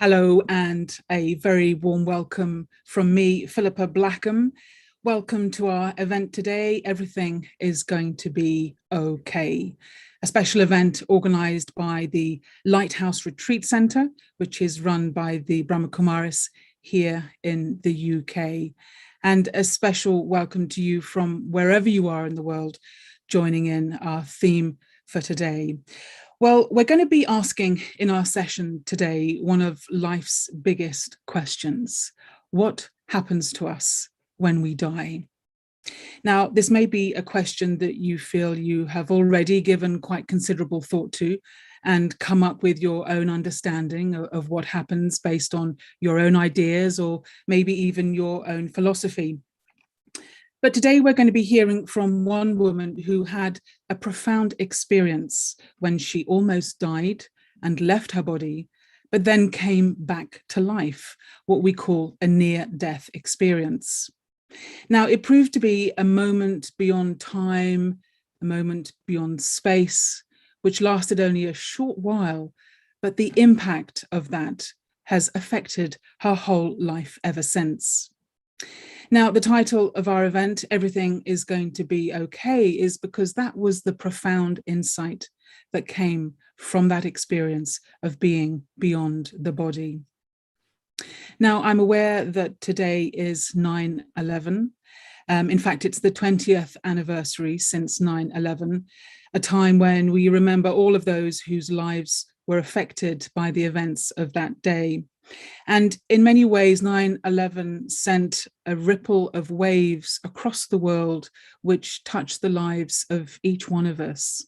Hello and a very warm welcome from me, Philippa Blackham. Welcome to our event today. Everything is going to be okay. A special event organised by the Lighthouse Retreat Centre, which is run by the Brahma Kumaris here in the UK. And a special welcome to you from wherever you are in the world, joining in our theme for today. Well, we're going to be asking in our session today one of life's biggest questions. What happens to us when we die? Now, this may be a question that you feel you have already given quite considerable thought to and come up with your own understanding of what happens based on your own ideas or maybe even your own philosophy. But today we're going to be hearing from one woman who had a profound experience when she almost died and left her body, but then came back to life, what we call a near-death experience. Now, it proved to be a moment beyond time, a moment beyond space, which lasted only a short while, but the impact of that has affected her whole life ever since. Now, the title of our event, Everything is Going to Be Okay, is because that was the profound insight that came from that experience of being beyond the body. Now, I'm aware that today is 9/11. In fact, it's the 20th anniversary since 9/11, a time when we remember all of those whose lives were affected by the events of that day. And in many ways, 9/11 sent a ripple of waves across the world, which touched the lives of each one of us.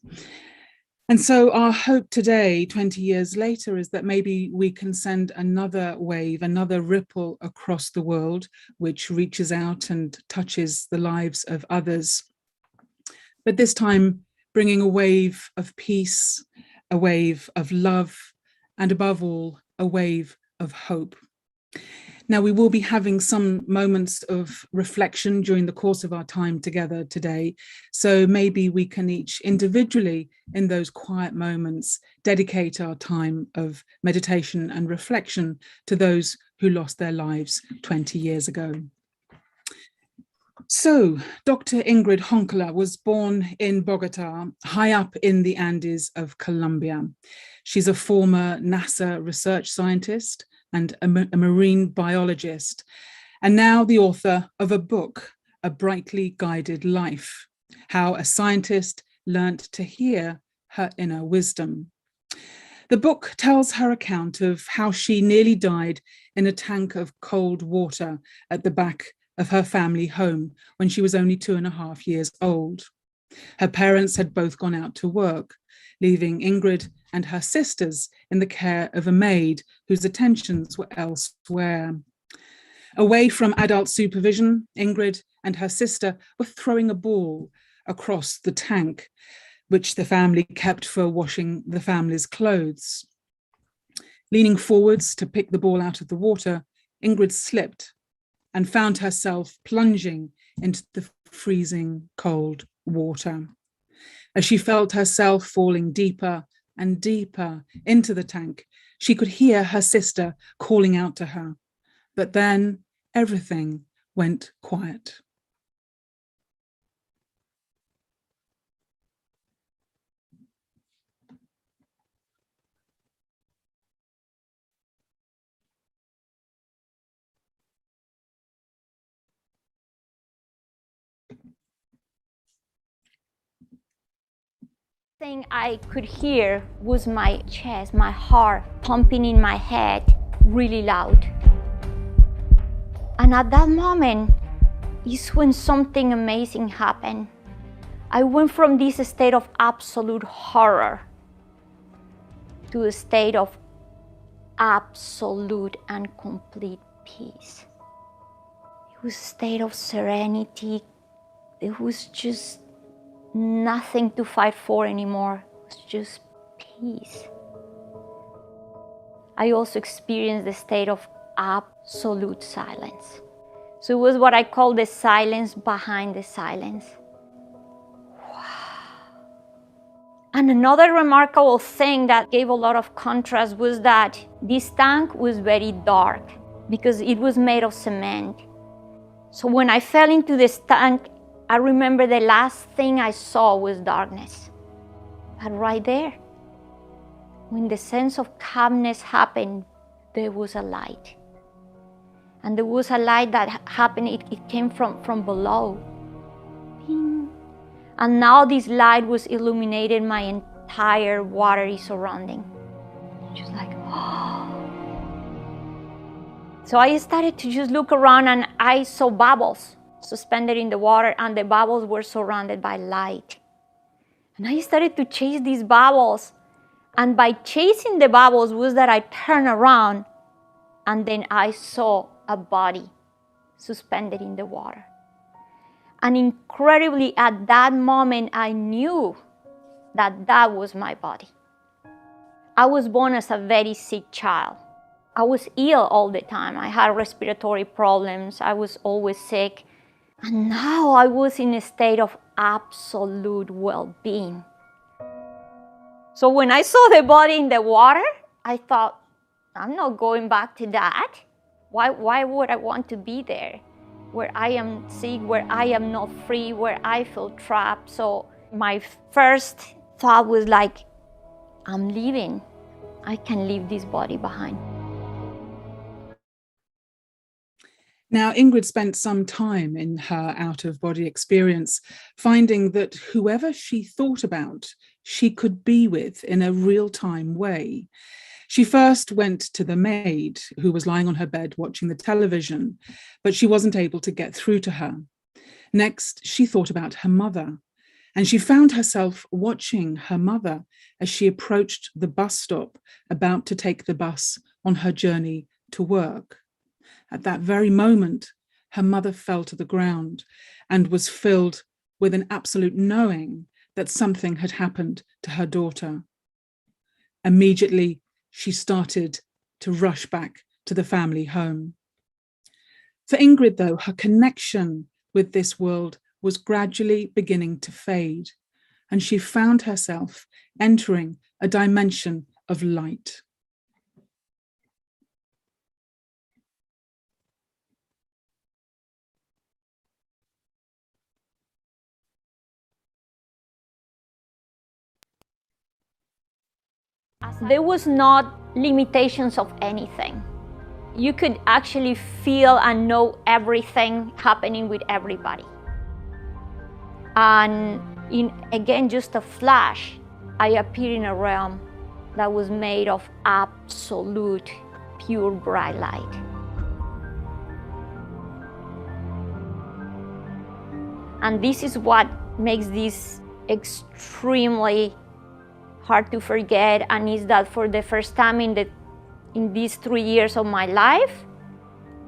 And so our hope today, 20 years later, is that maybe we can send another wave, another ripple across the world, which reaches out and touches the lives of others. But this time, bringing a wave of peace, a wave of love, and above all, a wave of hope. Now, we will be having some moments of reflection during the course of our time together today. So maybe we can each individually, in those quiet moments, dedicate our time of meditation and reflection to those who lost their lives 20 years ago. So, Dr. Ingrid Honkala was born in Bogota, high up in the Andes of Colombia. She's a former NASA research scientist and a marine biologist, and now the author of a book, A Brightly Guided Life, How a Scientist Learned to Hear Her Inner Wisdom. The book tells her account of how she nearly died in a tank of cold water at the back of her family home when she was only 2.5 years old. Her parents had both gone out to work, leaving Ingrid and her sisters in the care of a maid whose attentions were elsewhere. Away from adult supervision, Ingrid and her sister were throwing a ball across the tank, which the family kept for washing the family's clothes. Leaning forwards to pick the ball out of the water, Ingrid slipped and found herself plunging into the freezing cold water. As she felt herself falling deeper and deeper into the tank, she could hear her sister calling out to her. But then everything went quiet. Thing I could hear was my chest, my heart pumping in my head really loud. And at that moment is when something amazing happened. I went from this state of absolute horror to a state of absolute and complete peace. It was a state of serenity. It was just nothing to fight for anymore. It was just peace. I also experienced the state of absolute silence. So it was what I call the silence behind the silence. Wow. And another remarkable thing that gave a lot of contrast was that this tank was very dark because it was made of cement. So when I fell into this tank, I remember the last thing I saw was darkness. But right there, when the sense of calmness happened, there was a light. And there was a light that happened, it came from below. Bing. And now this light was illuminating my entire watery surrounding. Just like, oh. So I started to just look around and I saw bubbles suspended in the water, and the bubbles were surrounded by light. And I started to chase these bubbles. And by chasing the bubbles was that I turned around and then I saw a body suspended in the water. And incredibly, at that moment, I knew that that was my body. I was born as a very sick child. I was ill all the time. I had respiratory problems. I was always sick. And now I was in a state of absolute well-being. So when I saw the body in the water, I thought, I'm not going back to that. Why would I want to be there? Where I am sick, where I am not free, where I feel trapped. So my first thought was like, I'm leaving. I can leave this body behind. Now, Ingrid spent some time in her out-of-body experience, finding that whoever she thought about, she could be with in a real-time way. She first went to the maid, who was lying on her bed watching the television, but she wasn't able to get through to her. Next, she thought about her mother, and she found herself watching her mother as she approached the bus stop, about to take the bus on her journey to work. At that very moment, her mother fell to the ground and was filled with an absolute knowing that something had happened to her daughter. Immediately, she started to rush back to the family home. For Ingrid, though, her connection with this world was gradually beginning to fade, and she found herself entering a dimension of light. There was not limitations of anything. You could actually feel and know everything happening with everybody. And in, again, just a flash, I appeared in a realm that was made of absolute, pure, bright light. And this is what makes this extremely hard to forget, and is that for the first time in these 3 years of my life,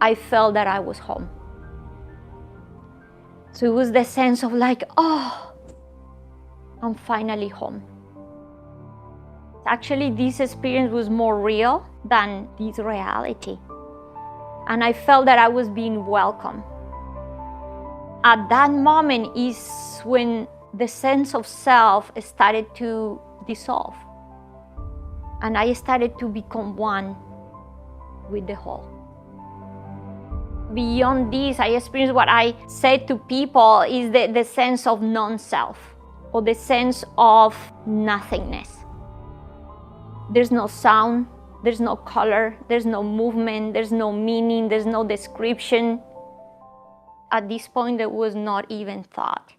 I felt that I was home. So it was the sense of like, oh, I'm finally home. Actually, this experience was more real than this reality. And I felt that I was being welcomed. At that moment is when the sense of self started to dissolve. And I started to become one with the whole. Beyond this, I experienced what I said to people is the sense of non-self, or the sense of nothingness. There's no sound, there's no color, there's no movement, there's no meaning, there's no description. At this point, there was not even thought.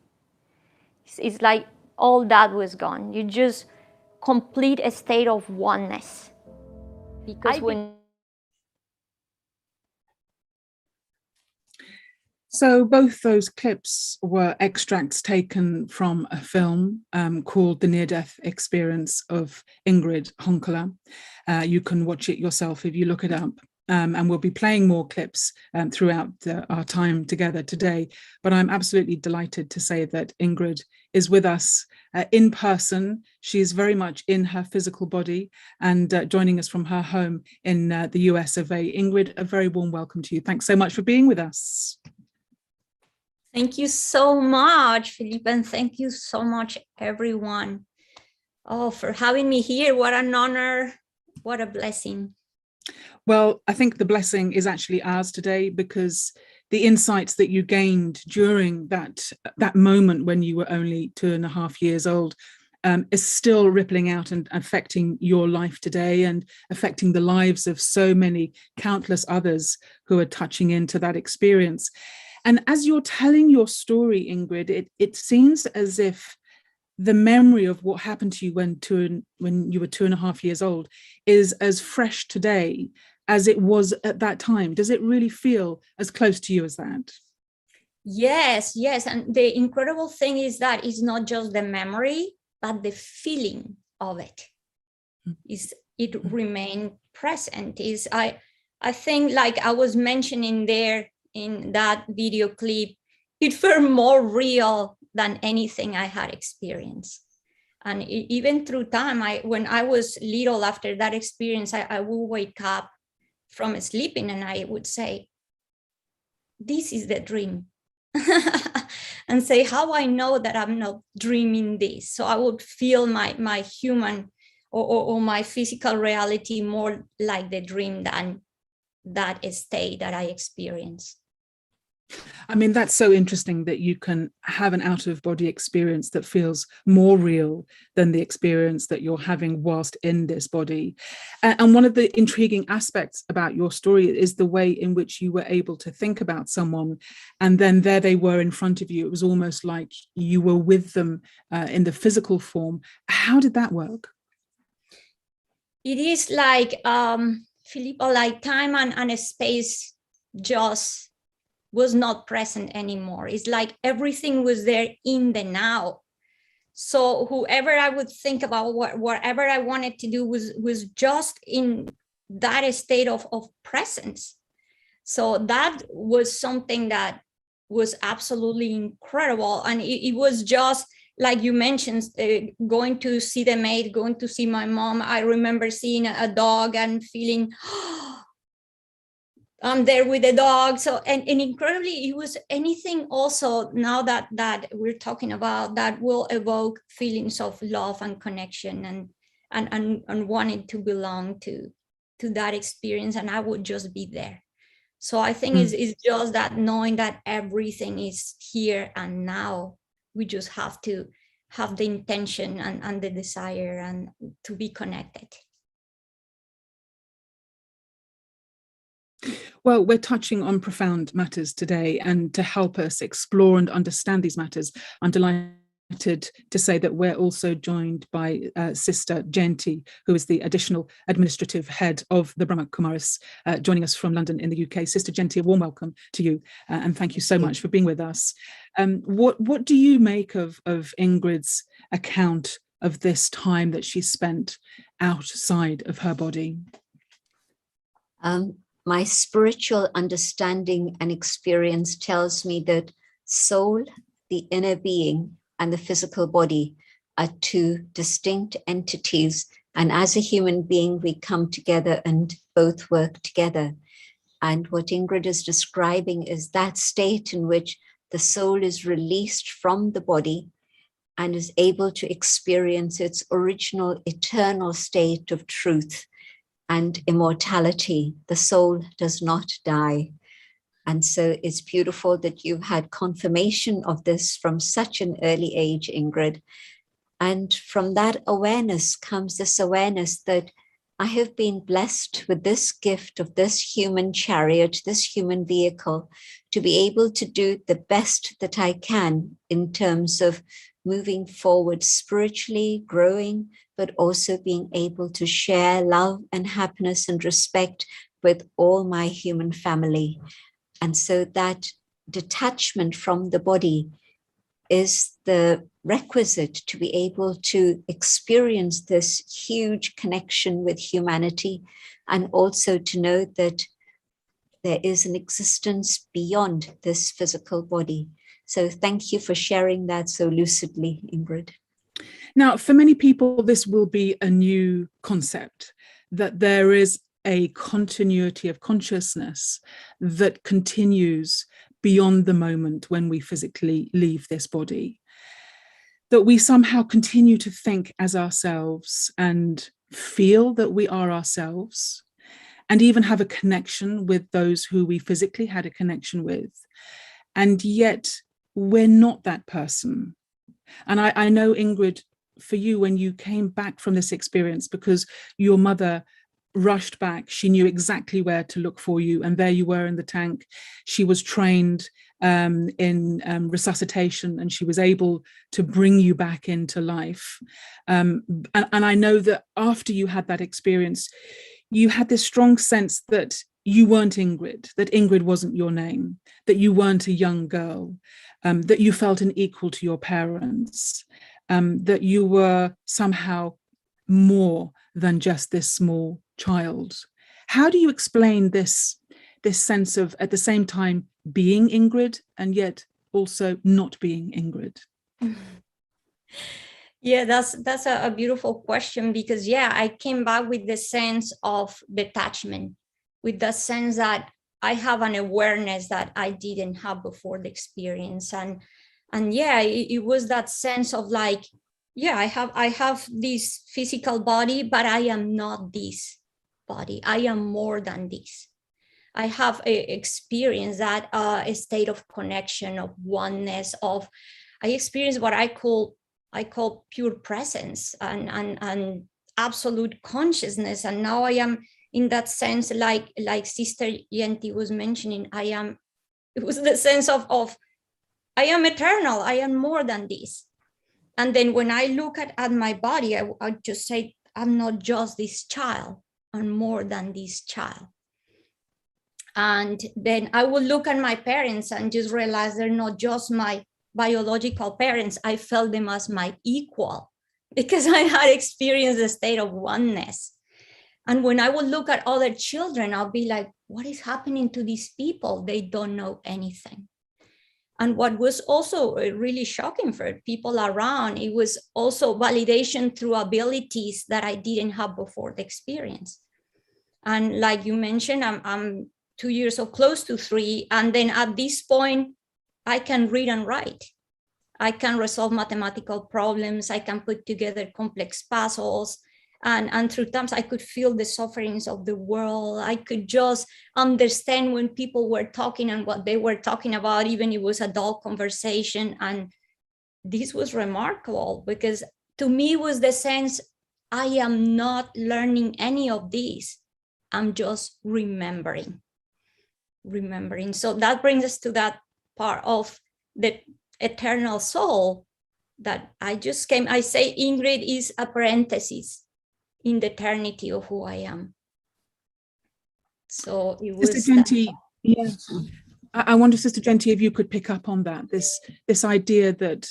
It's like all that was gone. You just complete a state of oneness. Because So both those clips were extracts taken from a film called The Near-Death Experience of Ingrid Honkala. You can watch it yourself if you look it up. And we'll be playing more clips throughout our time together today. But I'm absolutely delighted to say that Ingrid is with us in person. She is very much in her physical body and joining us from her home in the US of A. Ingrid, a very warm welcome to you. Thanks so much for being with us. Thank you so much, Philippe, and thank you so much, everyone. Oh, for having me here. What an honor. What a blessing. Well, I think the blessing is actually ours today, because the insights that you gained during that moment when you were only 2.5 years old is still rippling out and affecting your life today, and affecting the lives of so many countless others who are touching into that experience. And as you're telling your story, Ingrid, it seems as if the memory of what happened to you when you were 2.5 years old is as fresh today as it was at that time. Does it really feel as close to you as that? Yes, yes. And the incredible thing is that it's not just the memory, but the feeling of it. It remained present. I think, like I was mentioning there in that video clip, it felt more real than anything I had experienced. And even through time, when I was little, after that experience, I would wake up from sleeping and I would say, this is the dream. And say, how I know that I'm not dreaming this. So I would feel my human or my physical reality more like the dream than that state that I experienced. I mean, that's so interesting that you can have an out-of-body experience that feels more real than the experience that you're having whilst in this body. And one of the intriguing aspects about your story is the way in which you were able to think about someone, and then there they were in front of you. It was almost like you were with them in the physical form. How did that work? It is like, Filippo, like time and space just was not present anymore. It's like everything was there in the now. So whoever I would think about, whatever I wanted to do was just in that state of presence. So that was something that was absolutely incredible. And it was just, like you mentioned, going to see the maid, going to see my mom. I remember seeing a dog and feeling, I'm there with the dog. So, and incredibly, it was anything also now that we're talking about that will evoke feelings of love and connection and wanting to belong to that experience. And I would just be there. So I think it's just that knowing that everything is here and now. We just have to have the intention and the desire and to be connected. Well, we're touching on profound matters today, and to help us explore and understand these matters, I'm delighted to say that we're also joined by Sister Jayanti, who is the additional administrative head of the Brahma Kumaris, joining us from London in the UK. Sister Jayanti, a warm welcome to you, and thank you so much for being with us. What do you make of Ingrid's account of this time that she spent outside of her body? My spiritual understanding and experience tells me that soul, the inner being, and the physical body are two distinct entities. And as a human being, we come together and both work together. And what Ingrid is describing is that state in which the soul is released from the body and is able to experience its original eternal state of truth and immortality. The soul does not die. And so it's beautiful that you've had confirmation of this from such an early age, Ingrid. And from that awareness comes this awareness that I have been blessed with this gift of this human chariot, this human vehicle, to be able to do the best that I can in terms of moving forward spiritually, growing, but also being able to share love and happiness and respect with all my human family. And so that detachment from the body is the requisite to be able to experience this huge connection with humanity, and also to know that there is an existence beyond this physical body. So thank you for sharing that so lucidly, Ingrid. Now, for many people, this will be a new concept, that there is a continuity of consciousness that continues beyond the moment when we physically leave this body. that we somehow continue to think as ourselves and feel that we are ourselves, and even have a connection with those who we physically had a connection with. And yet we're not that person. And I know, Ingrid, for you, when you came back from this experience, because your mother rushed back, she knew exactly where to look for you, and there you were in the tank. She was trained in resuscitation, and she was able to bring you back into life. And I know that after you had that experience, you had this strong sense that you weren't Ingrid, that Ingrid wasn't your name, that you weren't a young girl, that you felt an equal to your parents, that you were somehow more than just this small child. How do you explain this sense of, at the same time, being Ingrid and yet also not being Ingrid? Yeah, that's a beautiful question, because I came back with the sense of detachment, with the sense that I have an awareness that I didn't have before the experience. And it was that sense of like, I have this physical body, but I am not this body. I am more than this. I have experienced that a state of connection, of oneness, I experienced what I call pure presence and absolute consciousness. And now I am in that sense, like Sister Jayanti was mentioning, it was the sense of I am eternal, I am more than this. And then when I look at my body, I just say, I'm not just this child, I'm more than this child. And then I would look at my parents and just realize they're not just my biological parents. I felt them as my equal, because I had experienced a state of oneness. And when I would look at other children, I'll be like, what is happening to these people? They don't know anything. And what was also really shocking for people around, it was also validation through abilities that I didn't have before the experience. And like you mentioned, I'm 2 years or close to 3. And then at this point, I can read and write. I can resolve mathematical problems. I can put together complex puzzles. And through times, I could feel the sufferings of the world. I could just understand when people were talking and what they were talking about, even if it was adult conversation. And this was remarkable, because to me, it was the sense, I am not learning any of this. I'm just remembering. So that brings us to that part of the eternal soul that I say Ingrid is a parenthesis in the eternity of who I am. So it was Sister Jayanti, I wonder, Sister Jayanti, if you could pick up on that, this idea that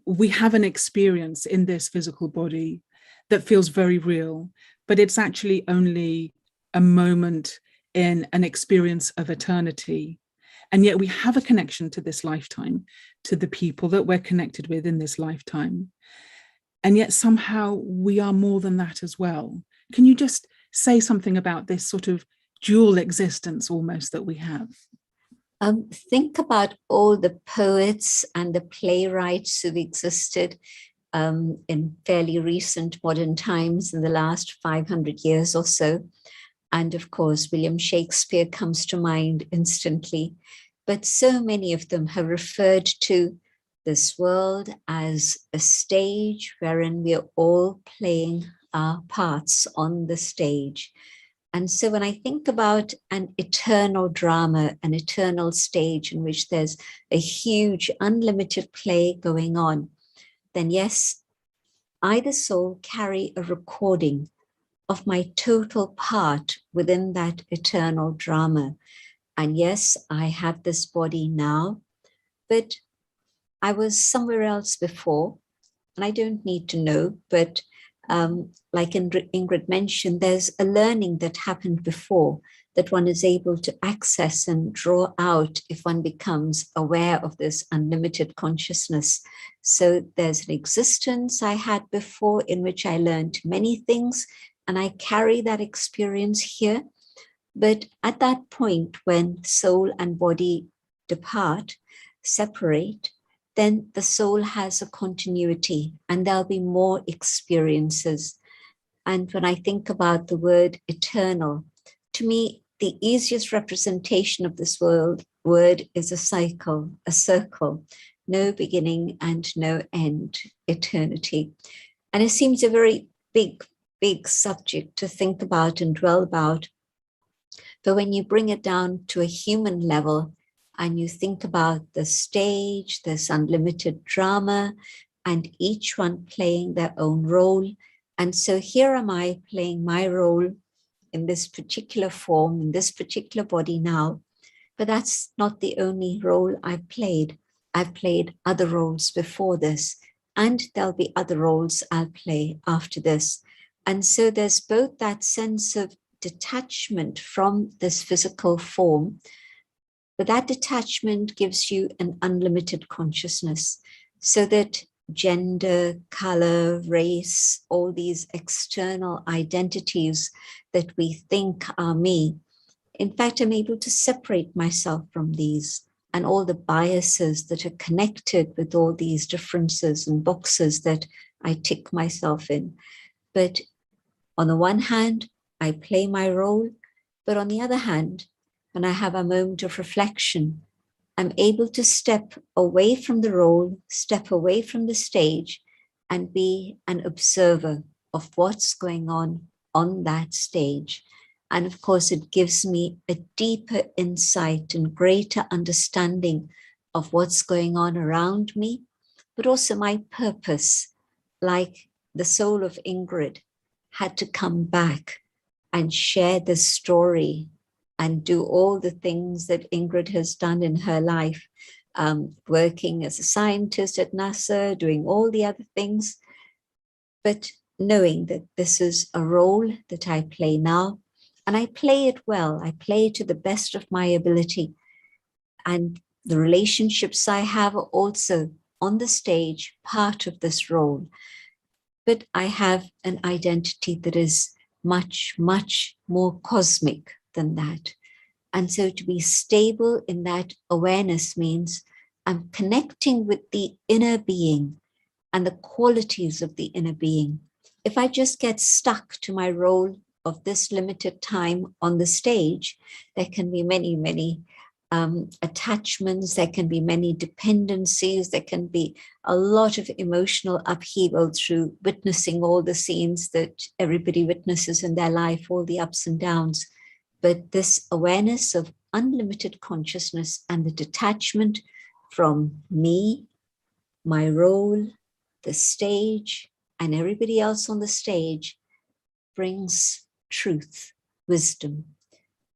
we have an experience in this physical body that feels very real, but it's actually only a moment in an experience of eternity. And yet we have a connection to this lifetime, to the people that we're connected with in this lifetime. And yet somehow we are more than that as well. Can you just say something about this sort of dual existence almost that we have? Think about all the poets and the playwrights who've existed in fairly recent modern times in the last 500 years or so. And of course, William Shakespeare comes to mind instantly. But so many of them have referred to this world as a stage wherein we are all playing our parts on the stage. And so when I think about an eternal drama, an eternal stage in which there's a huge unlimited play going on, then yes, I, the soul, carry a recording of my total part within that eternal drama. And yes, I have this body now, but I was somewhere else before, and I don't need to know, but like Ingrid mentioned, there's a learning that happened before that one is able to access and draw out if one becomes aware of this unlimited consciousness. So there's an existence I had before in which I learned many things, and I carry that experience here. But at that point, when soul and body depart, separate, then the soul has a continuity and there'll be more experiences. And when I think about the word eternal, to me, the easiest representation of this word is a cycle, a circle, no beginning and no end, eternity. And it seems a very big subject to think about and dwell about. But when you bring it down to a human level and you think about the stage, this unlimited drama, and each one playing their own role. And so here am I playing my role in this particular form, in this particular body now. But that's not the only role I've played. I've played other roles before this, and there'll be other roles I'll play after this. And so there's both that sense of detachment from this physical form, but that detachment gives you an unlimited consciousness, so that gender, color, race, all these external identities that we think are me, in fact, I'm able to separate myself from these and all the biases that are connected with all these differences and boxes that I tick myself in. But on the one hand, I play my role, but on the other hand, when I have a moment of reflection, I'm able to step away from the role, step away from the stage, and be an observer of what's going on that stage. And of course, it gives me a deeper insight and greater understanding of what's going on around me, but also my purpose, like the soul of Ingrid had to come back and share this story and do all the things that Ingrid has done in her life, working as a scientist at NASA, doing all the other things, but knowing that this is a role that I play now, and I play it well. I play it to the best of my ability. And the relationships I have are also on the stage, part of this role. But I have an identity that is much, much more cosmic than that. And so to be stable in that awareness means I'm connecting with the inner being and the qualities of the inner being. If I just get stuck to my role of this limited time on the stage, there can be many attachments, there can be many dependencies, there can be a lot of emotional upheaval through witnessing all the scenes that everybody witnesses in their life, all the ups and downs. But this awareness of unlimited consciousness and the detachment from me, my role, the stage, and everybody else on the stage brings truth, wisdom,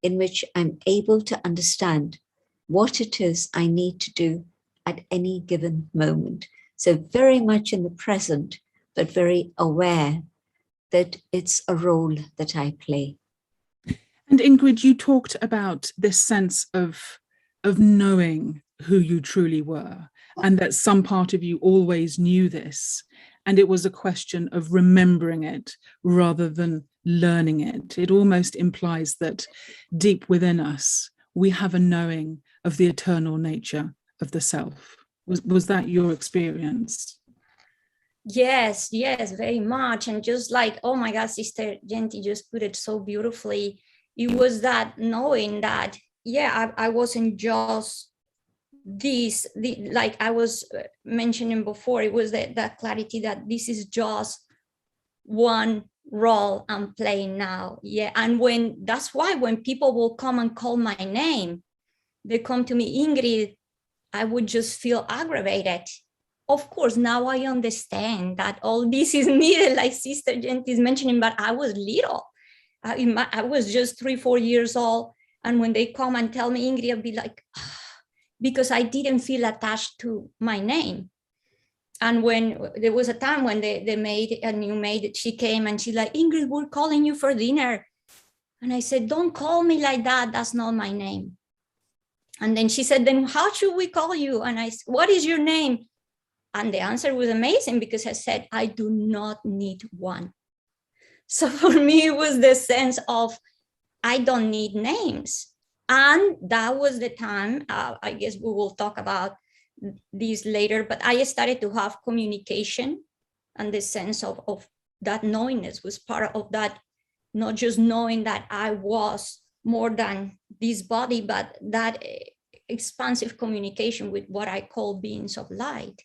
in which I'm able to understand what it is I need to do at any given moment. So very much in the present, but very aware that it's a role that I play. And Ingrid, you talked about this sense of knowing who you truly were, and that some part of you always knew this. And it was a question of remembering it rather than learning it. It almost implies that deep within us, we have a knowing of the eternal nature of the self. Was that your experience? Yes, very much. And just like, oh my God, Sister Jayanti just put it so beautifully. It was that knowing that, I wasn't just like I was mentioning before, it was that clarity that this is just one role I'm playing now. And that's why when people will come and call my name, they come to me, Ingrid, I would just feel aggravated. Of course, now I understand that all this is needed, like Sister Jayanti is mentioning, but I was little. I was just 3-4 years old. And when they come and tell me Ingrid, I'll be like, because I didn't feel attached to my name. And when there was a time when they made a new maid, she came and she's like, Ingrid, we're calling you for dinner. And I said, don't call me like that. That's not my name. And then she said, then how should we call you? And I said, what is your name? And the answer was amazing because I said, I do not need one. So for me, it was the sense of, I don't need names. And that was the time, I guess we will talk about this later, but I started to have communication, and the sense of that knowingness was part of that, not just knowing that I was more than this body, but that expansive communication with what I call beings of light.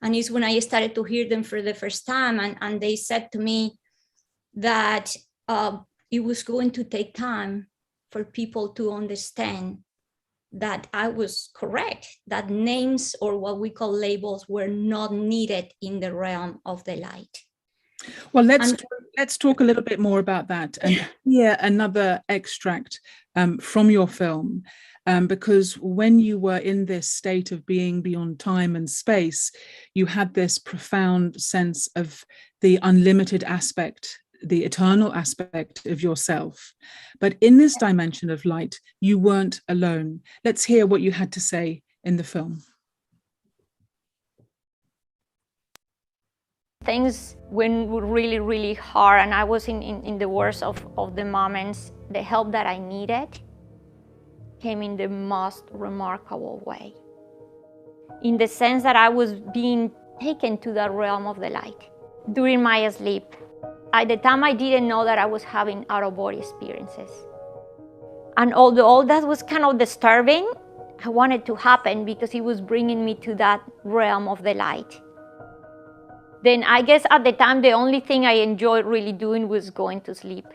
And it's when I started to hear them for the first time, and they said to me that it was going to take time for people to understand that I was correct, that names or what we call labels were not needed in the realm of the light. Well, let's talk a little bit more about that, and hear another extract from your film, because when you were in this state of being beyond time and space, you had this profound sense of the unlimited aspect, the eternal aspect of yourself. But in this dimension of light, you weren't alone. Let's hear what you had to say in the film. Things went really, really hard, and I was in the worst of the moments. The help that I needed came in the most remarkable way, in the sense that I was being taken to the realm of the light during my sleep. At the time, I didn't know that I was having out-of-body experiences. And although all that was kind of disturbing, I wanted to happen because it was bringing me to that realm of the light. Then I guess at the time, the only thing I enjoyed really doing was going to sleep.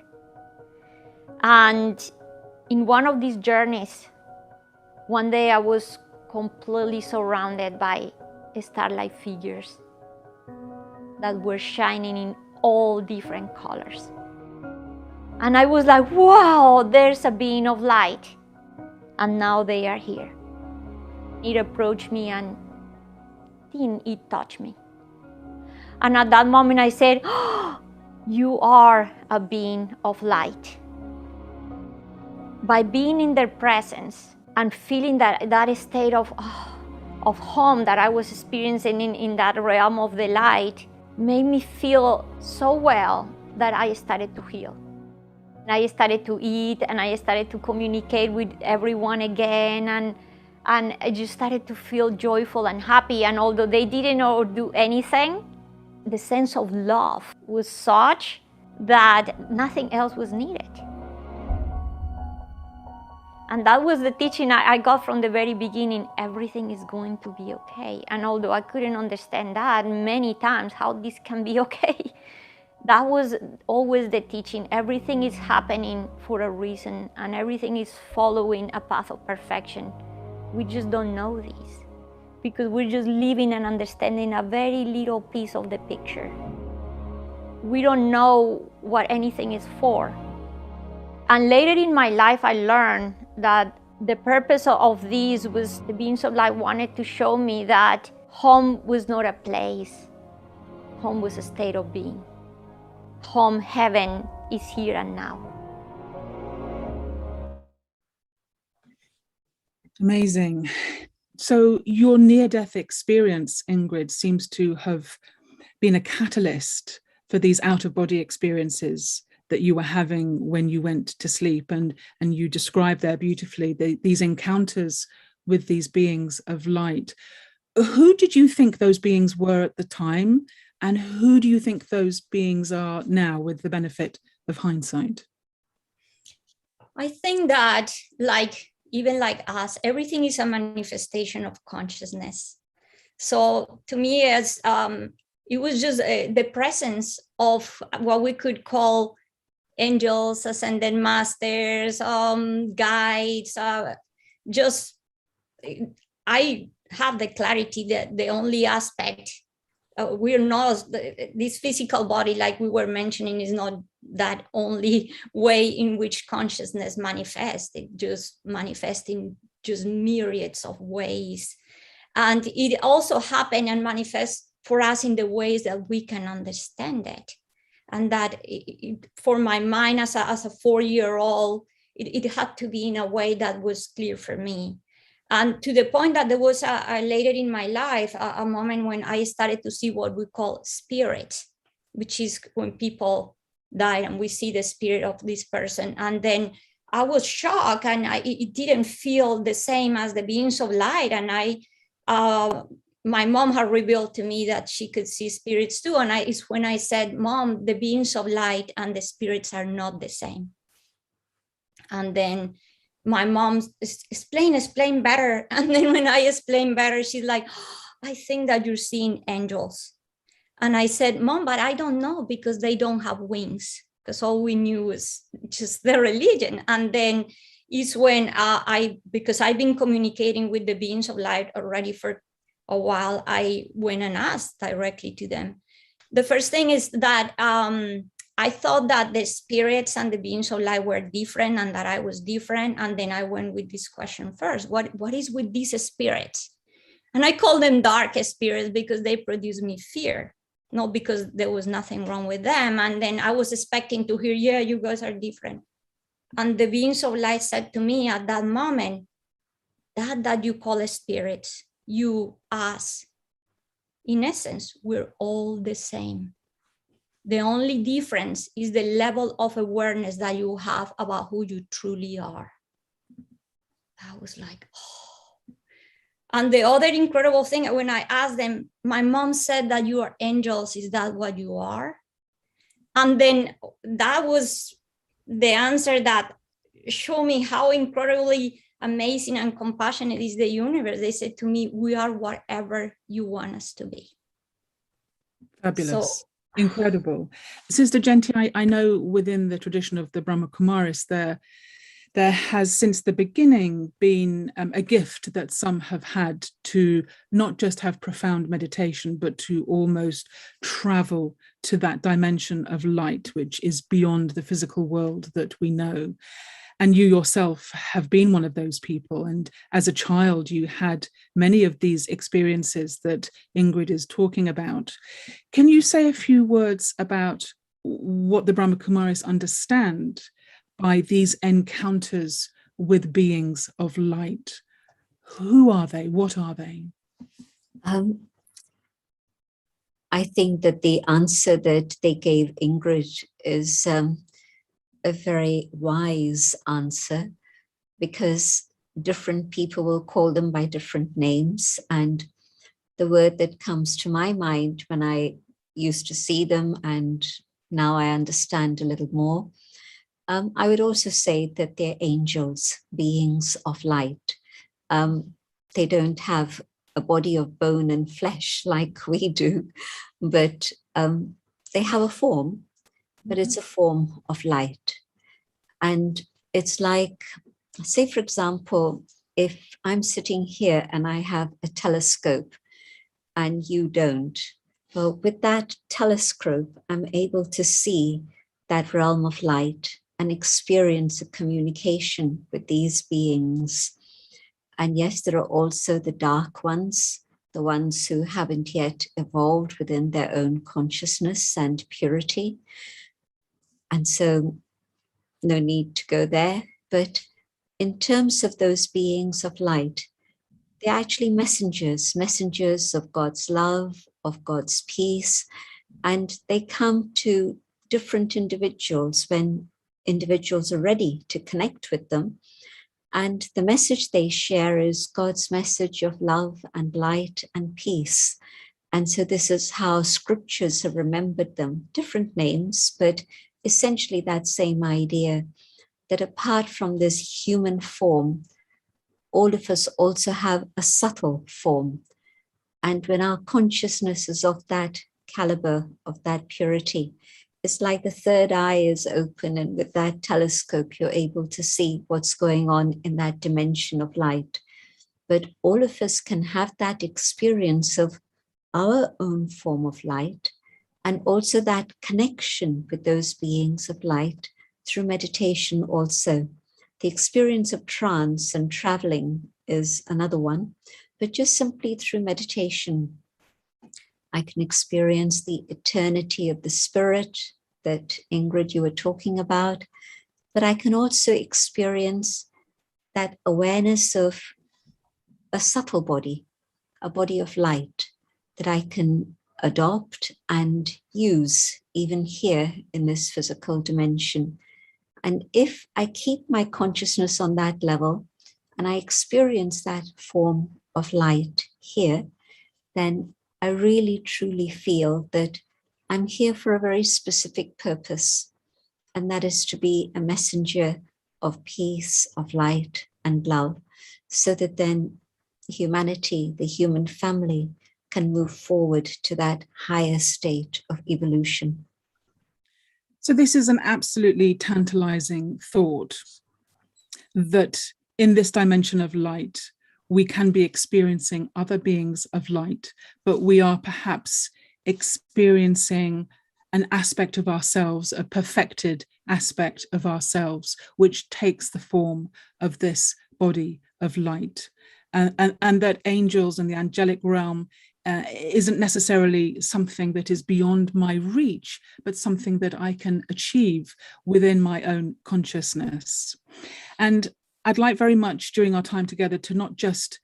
And in one of these journeys, one day I was completely surrounded by starlight figures that were shining in all different colors. And I was like, wow, there's a being of light. And now they are here. It approached me and it touched me. And at that moment I said, oh, you are a being of light. By being in their presence and feeling that state of home that I was experiencing in that realm of the light, made me feel so well that I started to heal. And I started to eat, and I started to communicate with everyone again, and I just started to feel joyful and happy. And although they didn't know or do anything, the sense of love was such that nothing else was needed. And that was the teaching I got from the very beginning. Everything is going to be okay. And although I couldn't understand that many times, how this can be okay, that was always the teaching. Everything is happening for a reason, and everything is following a path of perfection. We just don't know this, because we're just living and understanding a very little piece of the picture. We don't know what anything is for. And later in my life, I learned that the purpose of this was the beings of light wanted to show me that home was not a place. Home was a state of being. Home, heaven, is here and now. Amazing. So your near-death experience, Ingrid, seems to have been a catalyst for these out-of-body experiences that you were having when you went to sleep, and you described there beautifully these encounters with these beings of light. Who did you think those beings were at the time, and who do you think those beings are now with the benefit of hindsight? I think that even like us, everything is a manifestation of consciousnness. So to me, as it was just the presence of what we could call angels, ascended masters, guides. I have the clarity that the only aspect, we're not, this physical body, like we were mentioning, is not that only way in which consciousness manifests. It just manifests in just myriads of ways. And it also happens and manifests for us in the ways that we can understand it. And that for my mind as a 4-year-old, it had to be in a way that was clear for me. And to the point that there was later in my life, a moment when I started to see what we call spirit, which is when people die and we see the spirit of this person. And then I was shocked, and it didn't feel the same as the beings of light. And my mom had revealed to me that she could see spirits too. And it's when I said, Mom, the beings of light and the spirits are not the same. And then my mom explain better. And then when I explain better, she's like, oh, I think that you're seeing angels. And I said, Mom, but I don't know, because they don't have wings, because all we knew was just their religion. And then is when because I've been communicating with the beings of light already for a while, I went and asked directly to them. The first thing is that I thought that the spirits and the beings of light were different and that I was different. And then I went with this question first, what is with these spirits? And I call them dark spirits because they produce me fear, not because there was nothing wrong with them. And then I was expecting to hear, yeah, you guys are different. And the beings of light said to me at that moment, that you call spirits, you, us, in essence, we're all the same. The only difference is the level of awareness that you have about who you truly are. I was like, oh. And the other incredible thing, when I asked them, my mom said that you are angels. Is that what you are? And then that was the answer that showed me how incredibly amazing and compassionate is the universe. They said to me, we are whatever you want us to be. Fabulous. So, incredible. Sister Jayanti, I know within the tradition of the Brahma Kumaris, there has since the beginning been a gift that some have had to not just have profound meditation, but to almost travel to that dimension of light, which is beyond the physical world that we know. And you yourself have been one of those people. And as a child, you had many of these experiences that Ingrid is talking about. Can you say a few words about what the Brahma Kumaris understand by these encounters with beings of light? Who are they? What are they? I think that the answer that they gave Ingrid is a very wise answer, because different people will call them by different names. And the word that comes to my mind when I used to see them, and now I understand a little more, I would also say that they're angels, beings of light. They don't have a body of bone and flesh like we do, but they have a form, but it's a form of light. And it's like, say, for example, if I'm sitting here and I have a telescope and you don't, well, with that telescope, I'm able to see that realm of light and experience a communication with these beings. And yes, there are also the dark ones, the ones who haven't yet evolved within their own consciousness and purity. And so no need to go there. But in terms of those beings of light, they're actually messengers of God's love, of God's peace. And they come to different individuals when individuals are ready to connect with them. And the message they share is God's message of love and light and peace. And so this is how scriptures have remembered them, different names, but essentially that same idea, that apart from this human form, all of us also have a subtle form. And when our consciousness is of that caliber, of that purity, it's like the third eye is open, and with that telescope, you're able to see what's going on in that dimension of light. But all of us can have that experience of our own form of light, and also that connection with those beings of light through meditation also. The experience of trance and traveling is another one, but just simply through meditation, I can experience the eternity of the spirit that Ingrid, you were talking about, but I can also experience that awareness of a subtle body, a body of light that I can adopt and use even here in this physical dimension. And if I keep my consciousness on that level and I experience that form of light here, then I really truly feel that I'm here for a very specific purpose, and that is to be a messenger of peace, of light and love, so that then humanity, the human family, can move forward to that higher state of evolution. So this is an absolutely tantalizing thought, that in this dimension of light, we can be experiencing other beings of light, but we are perhaps experiencing an aspect of ourselves, a perfected aspect of ourselves, which takes the form of this body of light. And that angels and the angelic realm isn't necessarily something that is beyond my reach, but something that I can achieve within my own consciousness. And I'd like very much during our time together to not just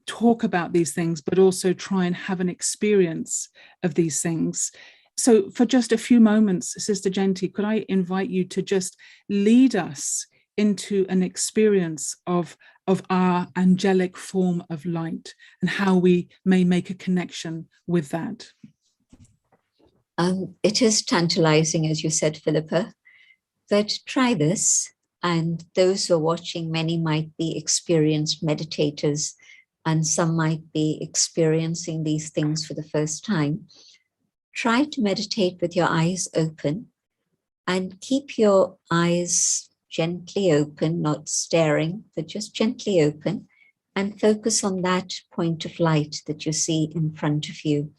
talk about these things, but also try and have an experience of these things. So for just a few moments, Sister Jayanti, could I invite you to just lead us into an experience of our angelic form of light and how we may make a connection with that? It is tantalizing, as you said, Philippa, but try this. And those who are watching, many might be experienced meditators, and some might be experiencing these things for the first time. Try to meditate with your eyes open and keep your eyes gently open, not staring, but just gently open, and focus on that point of light that you see in front of you.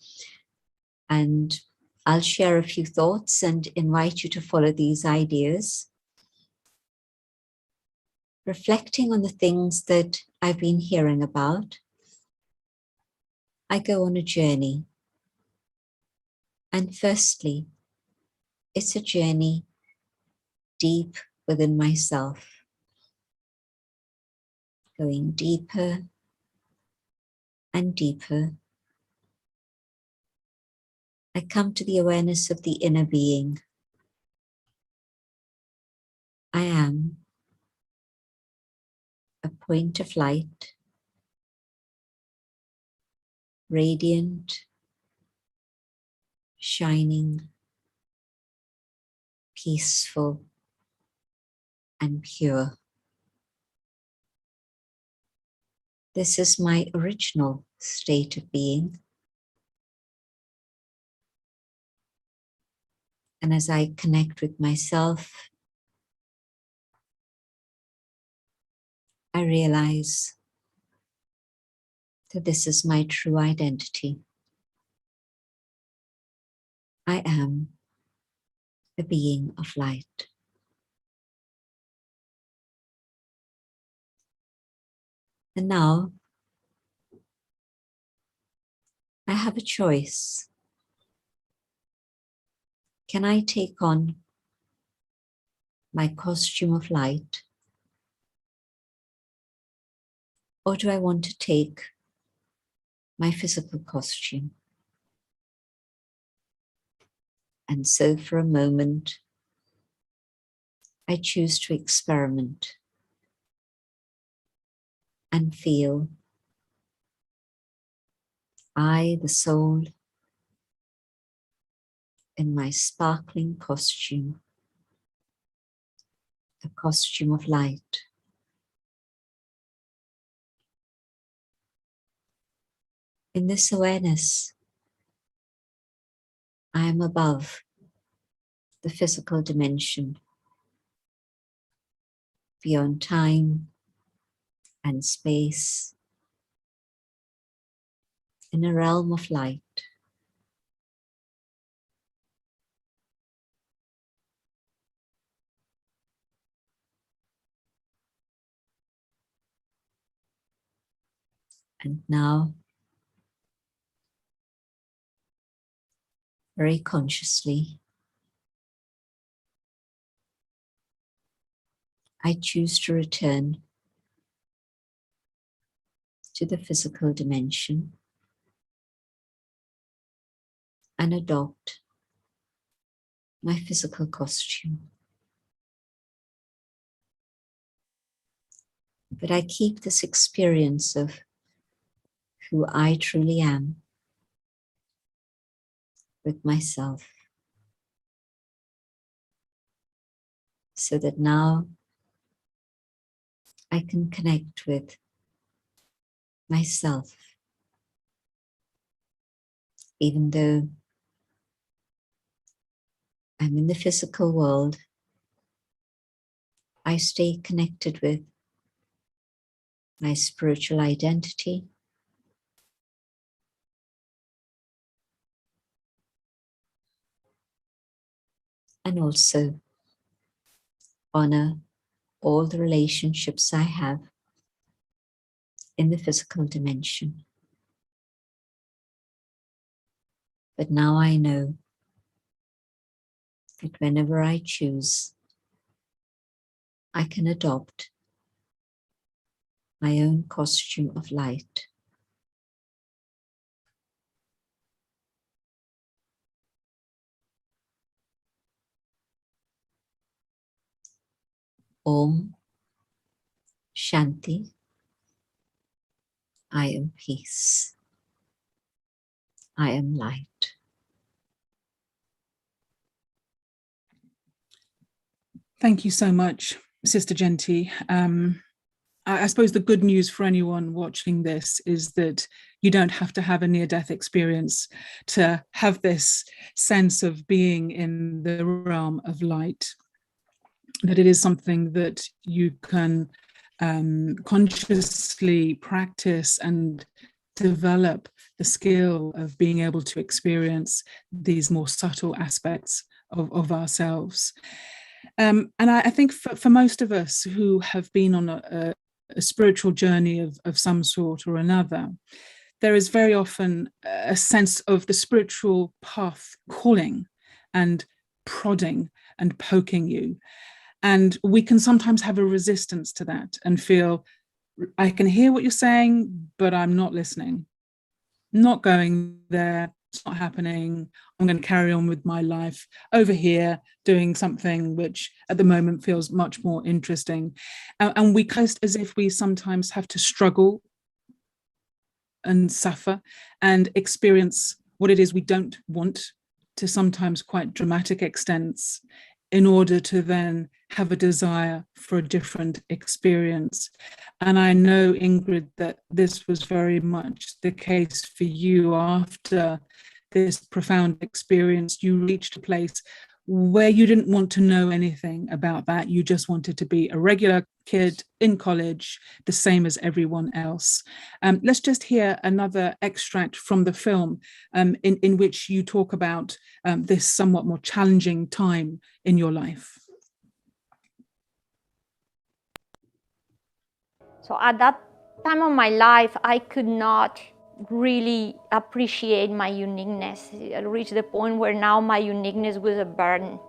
And I'll share a few thoughts and invite you to follow these ideas. Reflecting on the things that I've been hearing about, I go on a journey. And firstly, it's a journey deep within myself, going deeper and deeper. I come to the awareness of the inner being. I am a point of light, radiant, shining, peaceful, and pure. This is my original state of being. And as I connect with myself, I realize that this is my true identity. I am a being of light. And now I have a choice. Can I take on my costume of light? Or do I want to take my physical costume? And so for a moment, I choose to experiment and feel I, the soul, in my sparkling costume, the costume of light. In this awareness, I am above the physical dimension, beyond time and space, in a realm of light. And now, very consciously, I choose to return to the physical dimension and adopt my physical costume. But I keep this experience of who I truly am with myself, so that now I can connect with myself, even though I'm in the physical world. I stay connected with my spiritual identity, and also honor all the relationships I have in the physical dimension. But now I know that whenever I choose, I can adopt my own costume of light. Om Shanti. I am peace. I am light. Thank you so much, Sister Jayanti. I suppose the good news for anyone watching this is that you don't have to have a near-death experience to have this sense of being in the realm of light, that it is something that you can consciously practice and develop the skill of being able to experience these more subtle aspects of ourselves. And I think for most of us who have been on a spiritual journey of some sort or another, there is very often a sense of the spiritual path calling and prodding and poking you. And we can sometimes have a resistance to that and feel, I can hear what you're saying, but I'm not listening, not going there. It's not happening. I'm going to carry on with my life over here, doing something which at the moment feels much more interesting. And we just as if we sometimes have to struggle and suffer and experience what it is we don't want, to sometimes quite dramatic extents, in order to then have a desire for a different experience. And I know, Ingrid, that this was very much the case for you. After this profound experience, you reached a place where you didn't want to know anything about that. You just wanted to be a regular kid in college, the same as everyone else. Let's just hear another extract from the film in which you talk about this somewhat more challenging time in your life. So at that time of my life, I could not really appreciate my uniqueness. I reached the point where now my uniqueness was a burden.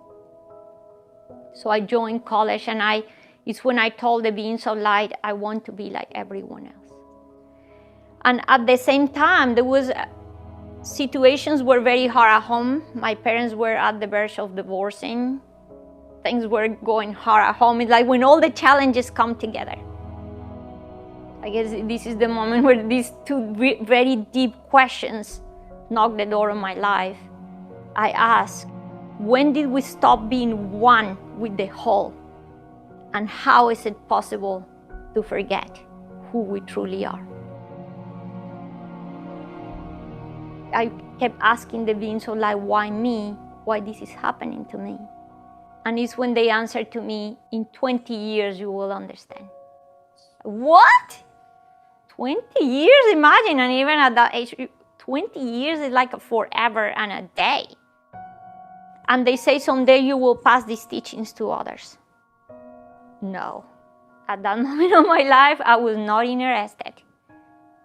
So I joined college, and it's when I told the beings of light, I want to be like everyone else. And at the same time, there was situations were very hard at home. My parents were at the verge of divorcing. Things were going hard at home. It's like when all the challenges come together. I guess this is the moment where these two very deep questions knock the door of my life. I ask, when did we stop being one with the whole? And how is it possible to forget who we truly are? I kept asking the beings of light, why me? Why this is happening to me? And it's when they answered to me, in 20 years you will understand. What? 20 years, imagine, and even at that age, 20 years is like a forever and a day. And they say someday you will pass these teachings to others. No. At that moment of my life, I was not interested.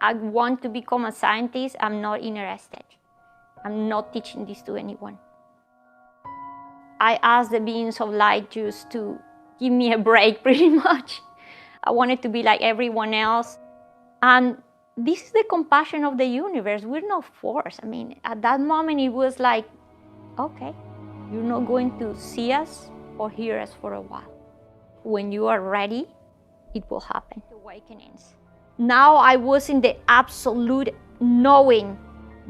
I want to become a scientist, I'm not interested. I'm not teaching this to anyone. I asked the beings of light just to give me a break, pretty much. I wanted to be like everyone else. And this is the compassion of the universe. We're not forced. I mean, at that moment, it was like, okay, you're not going to see us or hear us for a while. When you are ready, it will happen. Awakenings. Now I was in the absolute knowing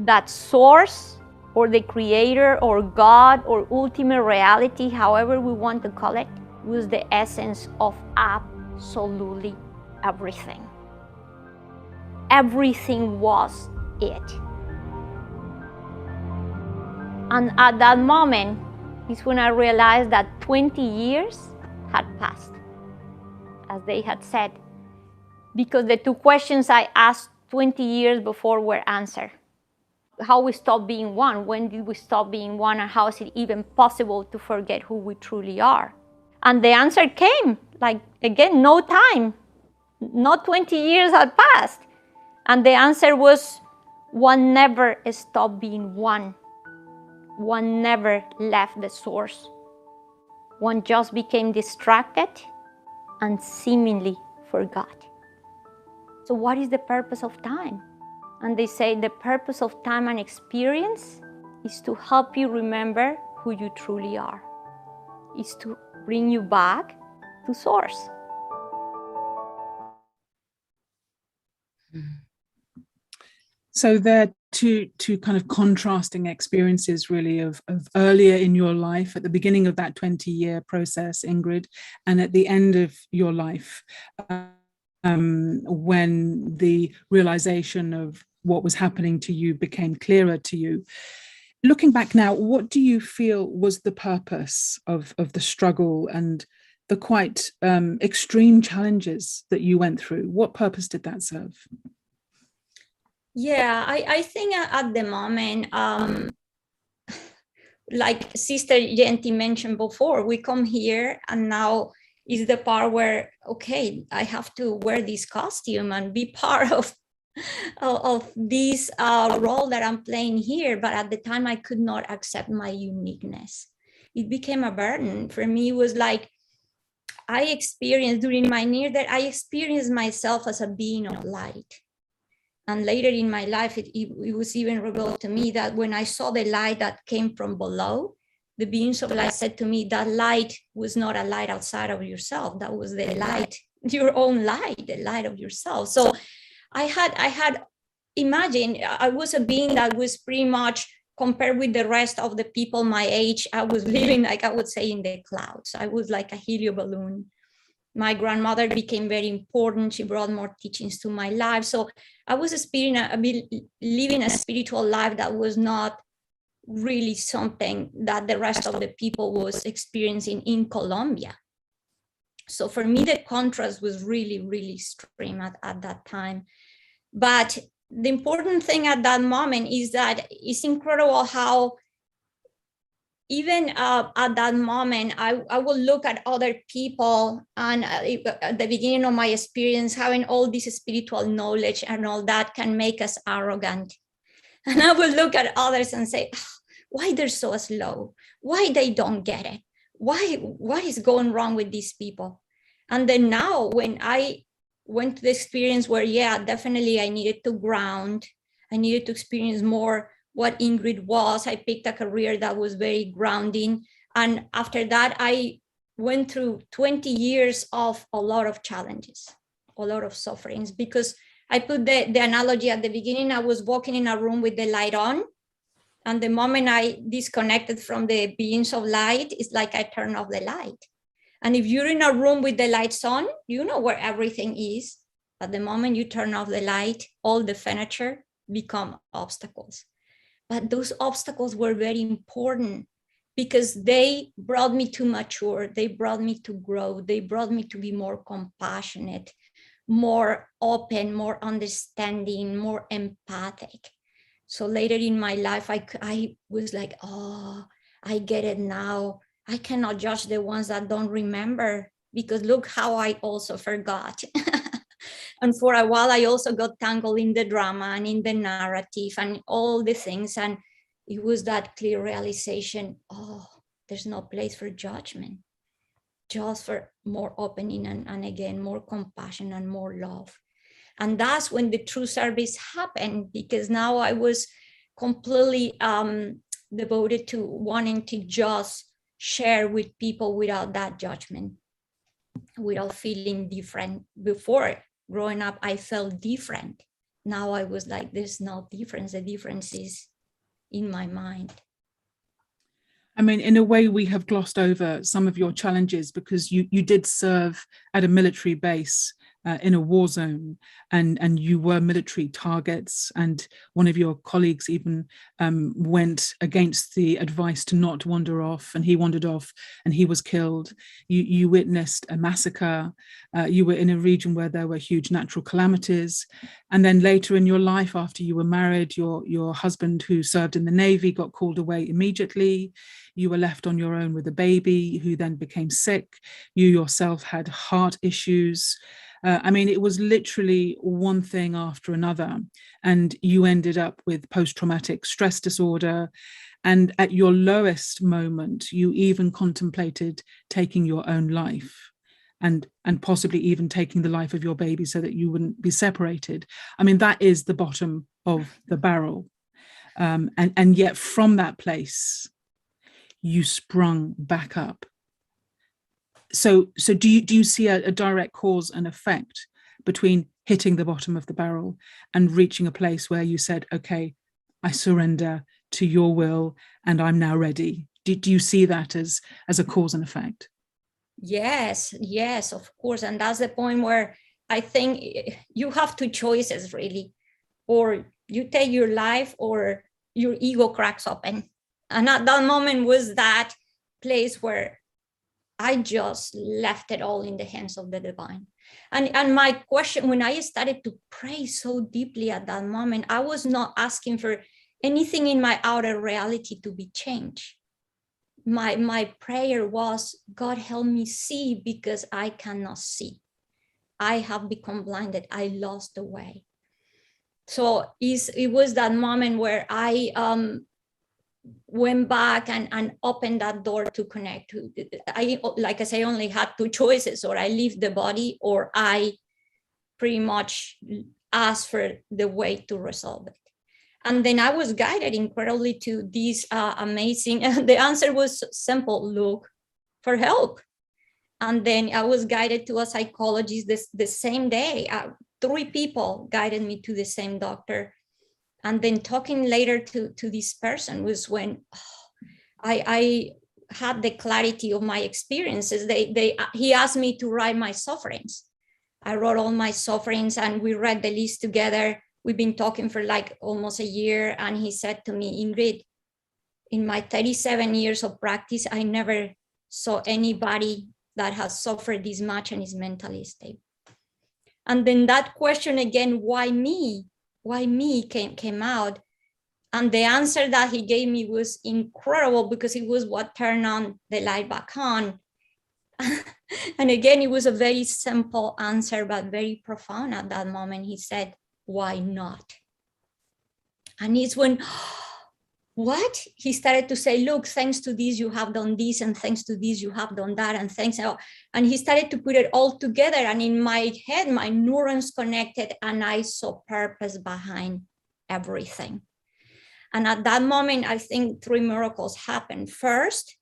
that source or the creator or God or ultimate reality, however we want to call it, was the essence of absolutely everything. Everything was it. And at that moment is when I realized that 20 years had passed, as they had said, because the two questions I asked 20 years before were answered. How we stop being one, when did we stop being one, and how is it even possible to forget who we truly are? And the answer came, like, again, no time, not 20 years had passed. And the answer was, one never stopped being one. One never left the source. One just became distracted and seemingly forgot. So what is the purpose of time? And they say the purpose of time and experience is to help you remember who you truly are. Is to bring you back to source. So they're two kind of contrasting experiences, really, of earlier in your life, at the beginning of that 20-year process, Ingrid, and at the end of your life, when the realization of what was happening to you became clearer to you. Looking back now, what do you feel was the purpose of the struggle and the quite extreme challenges that you went through? What purpose did that serve? Yeah, I think at the moment, like Sister Jayanti mentioned before, we come here and now is the part where, okay, I have to wear this costume and be part of this role that I'm playing here. But at the time, I could not accept my uniqueness. It became a burden. For me, it was like, I experienced during my near death, I experienced myself as a being of light. And later in my life, it was even revealed to me that when I saw the light that came from below, the beings of light said to me that light was not a light outside of yourself. That was the light, your own light, the light of yourself. So I had imagined I was a being that was pretty much, compared with the rest of the people my age, I was living, like I would say, in the clouds. I was like a helium balloon. My grandmother became very important. She brought more teachings to my life. So I was living a spiritual life that was not really something that the rest of the people was experiencing in Colombia. So for me, the contrast was really, really extreme at that time. But the important thing at that moment is that it's incredible how even at that moment, I will look at other people, and at the beginning of my experience, having all this spiritual knowledge and all that can make us arrogant. And I will look at others and say, why they're so slow? Why they don't get it? What is going wrong with these people? And then now when I went to the experience where, yeah, definitely I needed to ground, I needed to experience more what Ingrid was. I picked a career that was very grounding. And after that, I went through 20 years of a lot of challenges, a lot of sufferings, because I put the analogy at the beginning. I was walking in a room with the light on. And the moment I disconnected from the beings of light, it's like I turned off the light. And if you're in a room with the lights on, you know where everything is. But the moment you turn off the light, all the furniture become obstacles. But those obstacles were very important because they brought me to mature. They brought me to grow. They brought me to be more compassionate, more open, more understanding, more empathic. So later in my life, I was like, oh, I get it now. I cannot judge the ones that don't remember, because look how I also forgot. And for a while, I also got tangled in the drama and in the narrative and all the things. And it was that clear realization, oh, there's no place for judgment, just for more opening and again, more compassion and more love. And that's when the true service happened, because now I was completely devoted to wanting to just share with people without that judgment, without feeling different. Before growing up, I felt different now I was like, there's no difference. The difference is in my mind. I mean, in a way, we have glossed over some of your challenges because you did serve at a military base in a war zone, and you were military targets. And one of your colleagues even went against the advice to not wander off, and he wandered off and he was killed. You witnessed a massacre. You were in a region where there were huge natural calamities. And then later in your life, after you were married, your husband, who served in the Navy, got called away immediately. You were left on your own with a baby who then became sick. You yourself had heart issues. I mean, it was literally one thing after another. And you ended up with post-traumatic stress disorder. And at your lowest moment, you even contemplated taking your own life, and possibly even taking the life of your baby so that you wouldn't be separated. I mean, that is the bottom of the barrel. And yet from that place, you sprung back up. So do you see a direct cause and effect between hitting the bottom of the barrel and reaching a place where you said, okay, I surrender to your will and I'm now ready? Do you see that as a cause and effect? Yes, of course. And that's the point where I think you have two choices, really. Or you take your life or your ego cracks open. And at that moment was that place where I just left it all in the hands of the divine. And my question, when I started to pray so deeply at that moment, I was not asking for anything in my outer reality to be changed. My prayer was, God, help me see, because I cannot see. I have become blinded. I lost the way. So it was that moment where I went back and opened that door to connect. Like I say, only had two choices: or I leave the body, or I pretty much asked for the way to resolve it. And then I was guided incredibly to this amazing, the answer was simple: look for help. And then I was guided to a psychologist the same day. 3 people guided me to the same doctor. And then talking later to this person was when I had the clarity of my experiences. He asked me to write my sufferings. I wrote all my sufferings and we read the list together. We've been talking for like almost a year. And he said to me, Ingrid, in my 37 years of practice, I never saw anybody that has suffered this much and is mentally stable. And then that question again, why me? Why me came out. And the answer that he gave me was incredible, because it was what turned on the light back on. And again, it was a very simple answer, but very profound at that moment. He said, why not? And it's when, what? He started to say, look, thanks to this, you have done this, and thanks to this, you have done that, and thanks. And he started to put it all together. And in my head, my neurons connected, and I saw purpose behind everything. And at that moment, I think 3 miracles happened. First,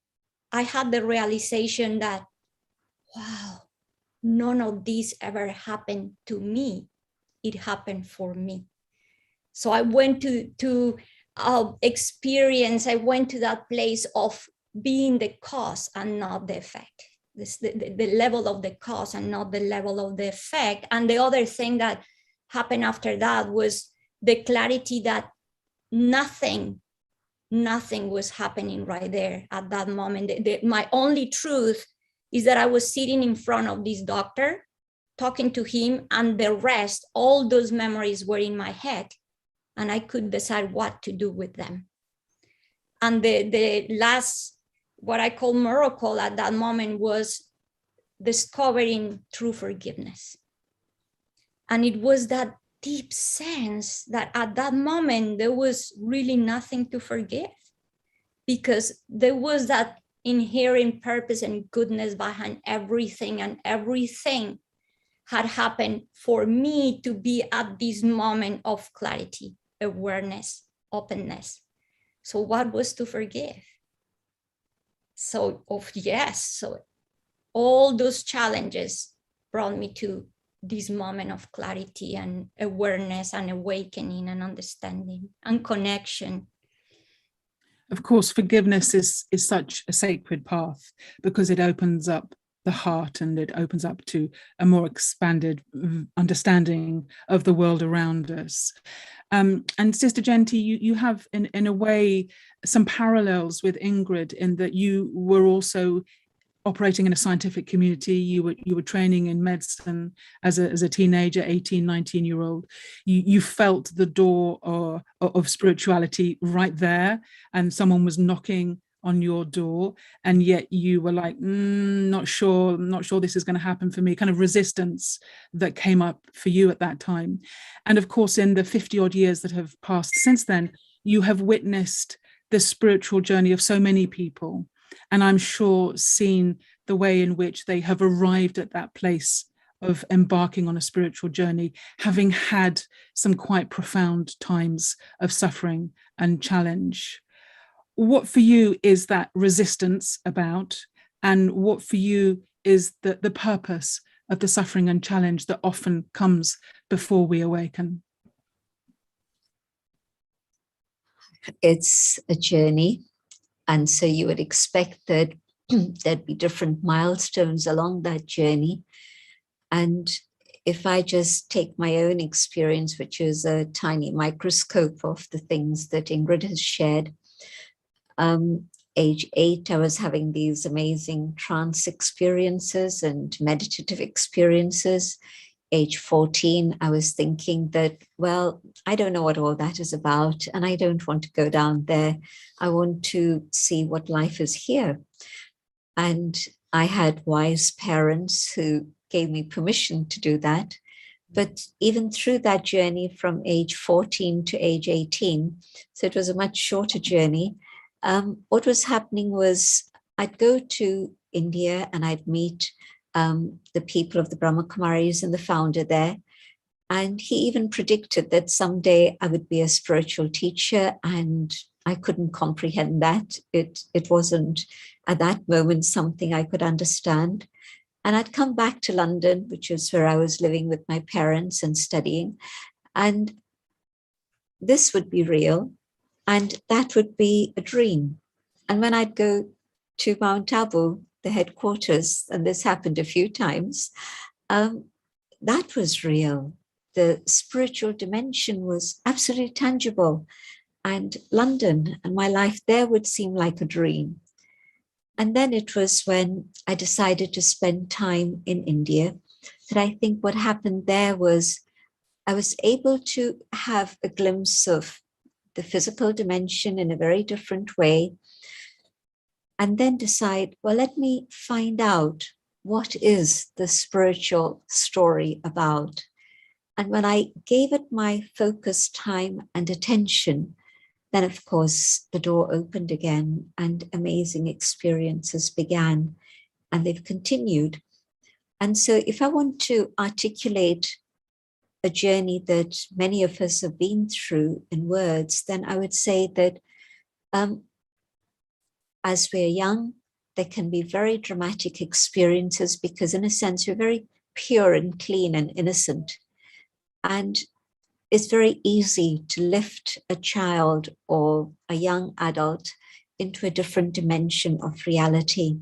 I had the realization that, wow, none of this ever happened to me. It happened for me. So I went to experience, I went to that place of being the cause and not the effect. The level of the cause and not the level of the effect. And the other thing that happened after that was the clarity that nothing was happening right there at that moment. My only truth is that I was sitting in front of this doctor, talking to him, and the rest, all those memories were in my head, and I could decide what to do with them. And the last, what I call miracle at that moment, was discovering true forgiveness. And it was that deep sense that at that moment, there was really nothing to forgive, because there was that inherent purpose and goodness behind everything, and everything had happened for me to be at this moment of clarity, awareness, openness. So what was to forgive? So all those challenges brought me to this moment of clarity and awareness and awakening and understanding and connection. Of course, forgiveness is such a sacred path because it opens up the heart and it opens up to a more expanded understanding of the world around us. And Sister Jayanti, you have in a way some parallels with Ingrid in that you were also operating in a scientific community. You were training in medicine as a teenager, 18, 19-year-old. You felt the door of spirituality right there, and someone was knocking on your door, and yet you were like, not sure this is going to happen for me, kind of resistance that came up for you at that time. And of course, in the 50 odd years that have passed since then, you have witnessed the spiritual journey of so many people. And I'm sure seen the way in which they have arrived at that place of embarking on a spiritual journey, having had some quite profound times of suffering and challenge. What for you is that resistance about, and what for you is the purpose of the suffering and challenge that often comes before we awaken? It's a journey. And so you would expect that there'd be different milestones along that journey. And if I just take my own experience, which is a tiny microscope of the things that Ingrid has shared, age 8, I was having these amazing trance experiences and meditative experiences. Age 14, I was thinking that, well, I don't know what all that is about, and I don't want to go down there. I want to see what life is here. And I had wise parents who gave me permission to do that. But even through that journey from age 14 to age 18, so it was a much shorter journey, what was happening was I'd go to India and I'd meet the people of the Brahma Kumaris and the founder there. And he even predicted that someday I would be a spiritual teacher, and I couldn't comprehend that. It wasn't at that moment something I could understand. And I'd come back to London, which is where I was living with my parents and studying. And this would be real, and that would be a dream. And when I'd go to Mount Abu, the headquarters, and this happened a few times, that was real. The spiritual dimension was absolutely tangible. And London and my life there would seem like a dream. And then it was when I decided to spend time in India that I think what happened there was I was able to have a glimpse of the physical dimension in a very different way, and then decide, well, let me find out what is the spiritual story about. And when I gave it my focus, time, and attention, then of course the door opened again and amazing experiences began, and they've continued. And so if I want to articulate a journey that many of us have been through in words, then I would say that as we're young, there can be very dramatic experiences because in a sense, we're very pure and clean and innocent. And it's very easy to lift a child or a young adult into a different dimension of reality.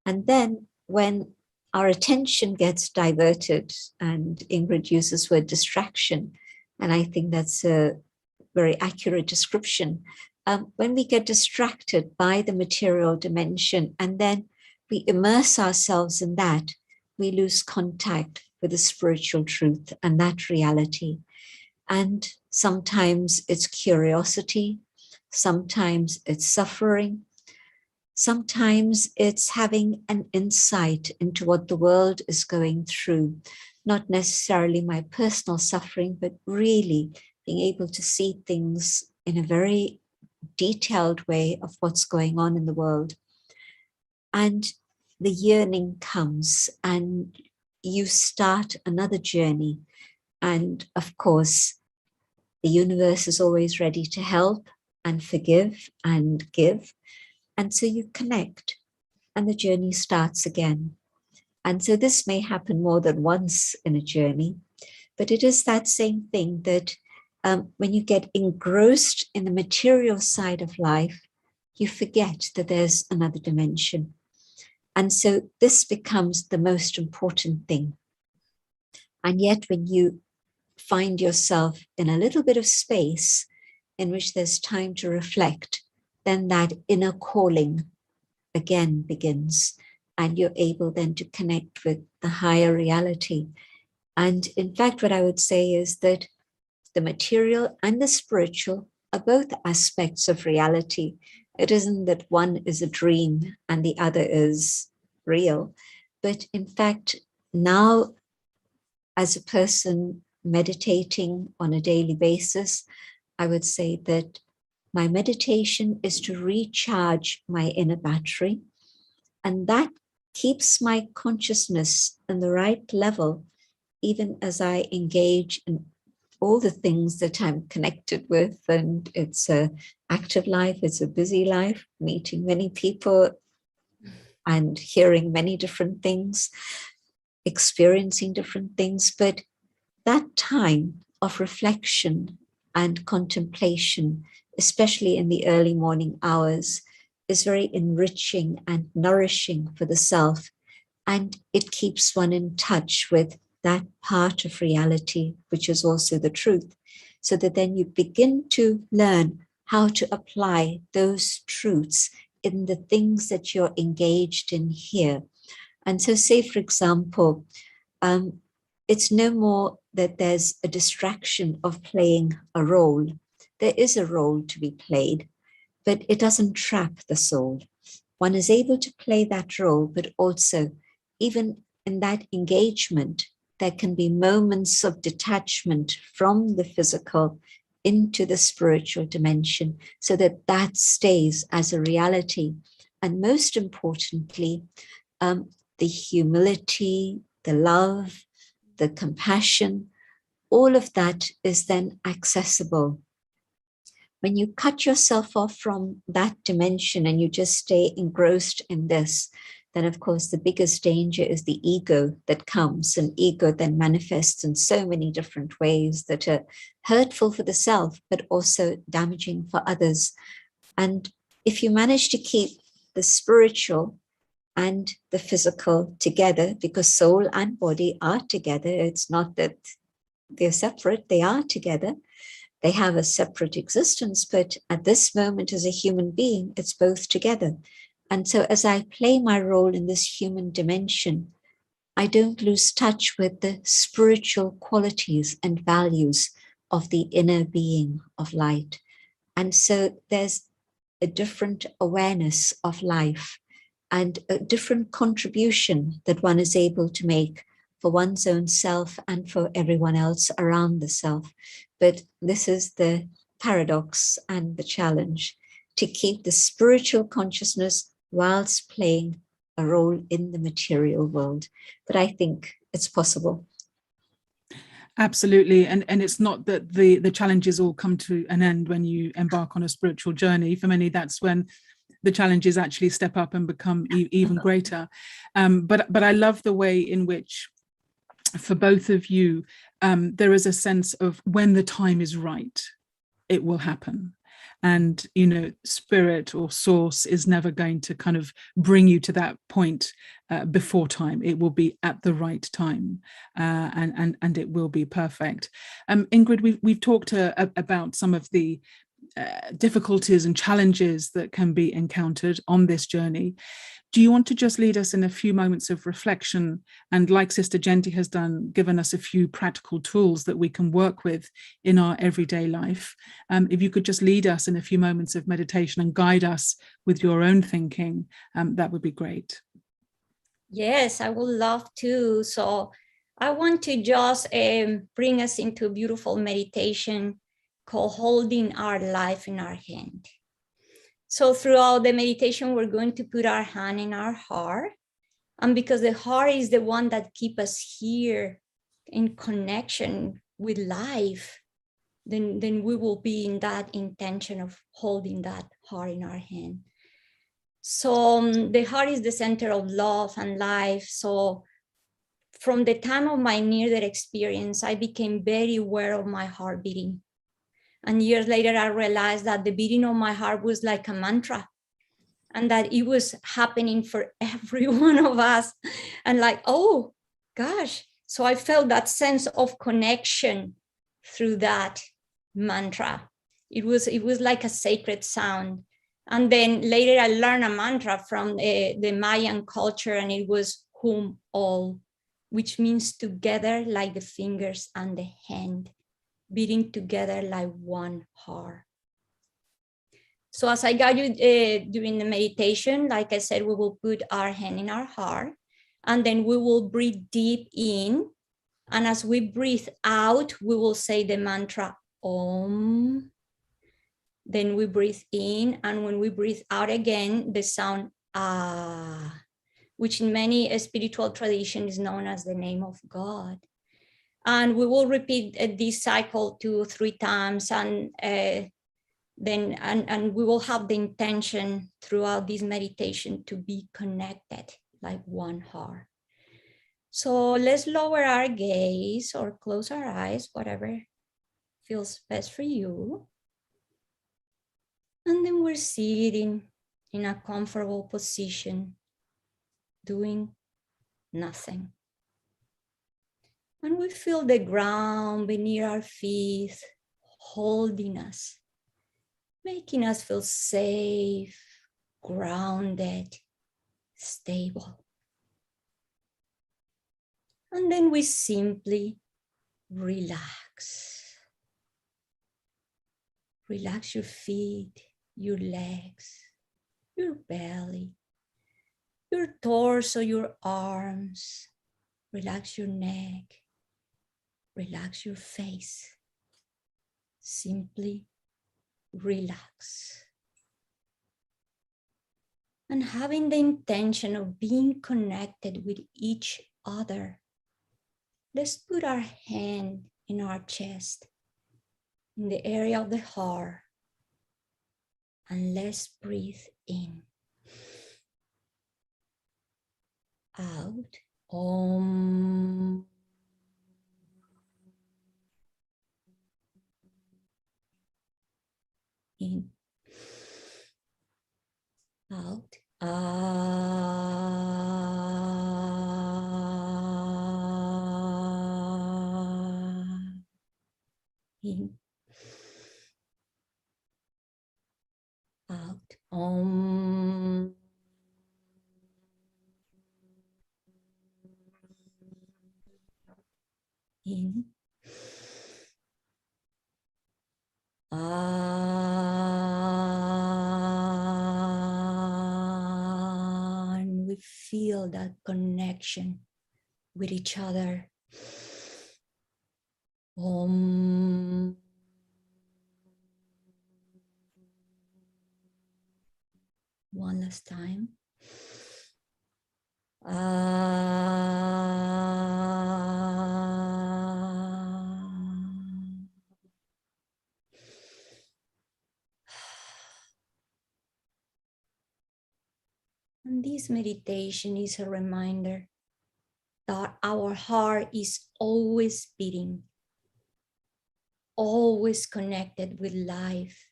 And then when our attention gets diverted, and Ingrid uses the word distraction, and I think that's a very accurate description. When we get distracted by the material dimension and then we immerse ourselves in that, we lose contact with the spiritual truth and that reality. And sometimes it's curiosity, sometimes it's suffering, sometimes it's having an insight into what the world is going through, not necessarily my personal suffering, but really being able to see things in a very detailed way of what's going on in the world. And the yearning comes and you start another journey. And of course, the universe is always ready to help and forgive and give. And so you connect and the journey starts again. And so this may happen more than once in a journey, but it is that same thing that when you get engrossed in the material side of life, you forget that there's another dimension. And so this becomes the most important thing. And yet when you find yourself in a little bit of space in which there's time to reflect, then that inner calling again begins, and you're able then to connect with the higher reality. And in fact, what I would say is that the material and the spiritual are both aspects of reality. It isn't that one is a dream and the other is real. But in fact, now as a person meditating on a daily basis, I would say that my meditation is to recharge my inner battery. And that keeps my consciousness in the right level, even as I engage in all the things that I'm connected with. And it's an active life, it's a busy life, meeting many people and hearing many different things, experiencing different things. But that time of reflection and contemplation, especially in the early morning hours, is very enriching and nourishing for the self. And it keeps one in touch with that part of reality, which is also the truth, so that then you begin to learn how to apply those truths in the things that you're engaged in here. And so say, for example, it's no more that there's a distraction of playing a role. There is a role to be played, but it doesn't trap the soul. One is able to play that role, but also even in that engagement, there can be moments of detachment from the physical into the spiritual dimension, so that that stays as a reality. And most importantly, the humility, the love, the compassion, all of that is then accessible. When you cut yourself off from that dimension and you just stay engrossed in this, then of course the biggest danger is the ego that comes, and ego then manifests in so many different ways that are hurtful for the self, but also damaging for others. And if you manage to keep the spiritual and the physical together, because soul and body are together, it's not that they're separate, they are together. They have a separate existence, but at this moment as a human being, it's both together. And so as I play my role in this human dimension, I don't lose touch with the spiritual qualities and values of the inner being of light. And so there's a different awareness of life and a different contribution that one is able to make for one's own self and for everyone else around the self. But this is the paradox and the challenge, to keep the spiritual consciousness whilst playing a role in the material world. But I think it's possible. Absolutely. And it's not that the challenges all come to an end when you embark on a spiritual journey. For many, that's when the challenges actually step up and become even greater. But I love the way in which, for both of you, there is a sense of when the time is right, it will happen. And, you know, spirit or source is never going to kind of bring you to that point before time. It will be at the right time, and it will be perfect. Ingrid, we've talked about some of the difficulties and challenges that can be encountered on this journey. Do you want to just lead us in a few moments of reflection, and like Sister Jayanti has done, given us a few practical tools that we can work with in our everyday life? If you could just lead us in a few moments of meditation and guide us with your own thinking, that would be great. Yes, I would love to. So I want to just bring us into a beautiful meditation called Holding Our Life in Our Hand. So throughout the meditation, we're going to put our hand in our heart. And because the heart is the one that keeps us here in connection with life, then we will be in that intention of holding that heart in our hand. So the heart is the center of love and life. So from the time of my near-death experience, I became very aware of my heart beating. And years later, I realized that the beating of my heart was like a mantra, and that it was happening for every one of us. And like, oh gosh. So I felt that sense of connection through that mantra. It was like a sacred sound. And then later I learned a mantra from the Mayan culture, and it was whom all, which means together like the fingers and the hand, beating together like one heart. So as I guide you during the meditation, like I said, we will put our hand in our heart, and then we will breathe deep in. And as we breathe out, we will say the mantra Om. Then we breathe in, and when we breathe out again, the sound Ah, which in many spiritual traditions is known as the name of God. And we will repeat this cycle 2 or 3 times, and then we will have the intention throughout this meditation to be connected like one heart. So let's lower our gaze or close our eyes, whatever feels best for you. And then we're sitting in a comfortable position, doing nothing. And we feel the ground beneath our feet holding us, making us feel safe, grounded, stable. And then we simply relax. Relax your feet, your legs, your belly, your torso, your arms. Relax your neck. Relax your face. Simply relax. And having the intention of being connected with each other, let's put our hand in our chest, in the area of the heart, and let's breathe in. Out. Om. In. Out. In. Out. Om. In. And we feel that connection with each other. Om. One last time. And this meditation is a reminder that our heart is always beating, always connected with life.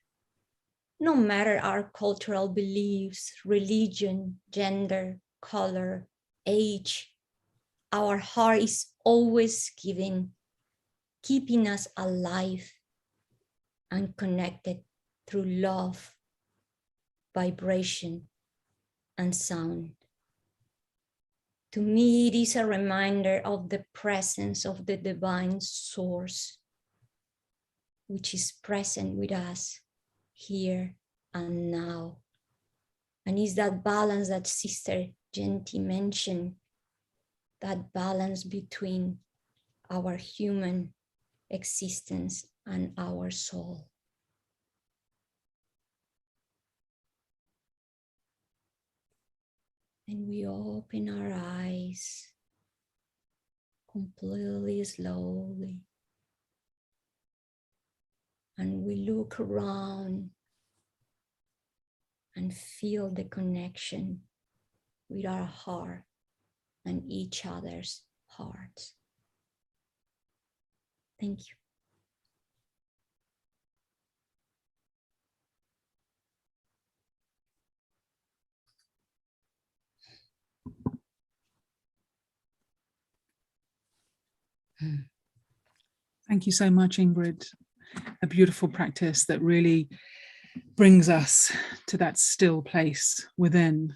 No matter our cultural beliefs, religion, gender, color, age, our heart is always giving, keeping us alive and connected through love, vibration, and sound. To me, it is a reminder of the presence of the divine source, which is present with us here and now. And is that balance that Sister Jayanti mentioned, that balance between our human existence and our soul. And we open our eyes completely slowly. And we look around and feel the connection with our heart and each other's heart. hearts. Thank you. Thank you so much, Ingrid. A beautiful practice that really brings us to that still place within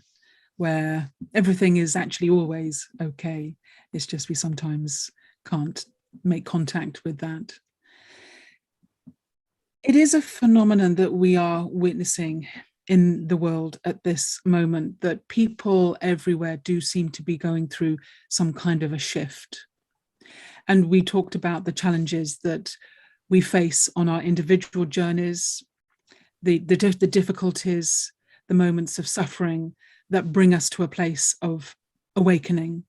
where everything is actually always okay. It's just we sometimes can't make contact with that. It is a phenomenon that we are witnessing in the world at this moment, that people everywhere do seem to be going through some kind of a shift. And we talked about the challenges that we face on our individual journeys, the difficulties, the moments of suffering that bring us to a place of awakening.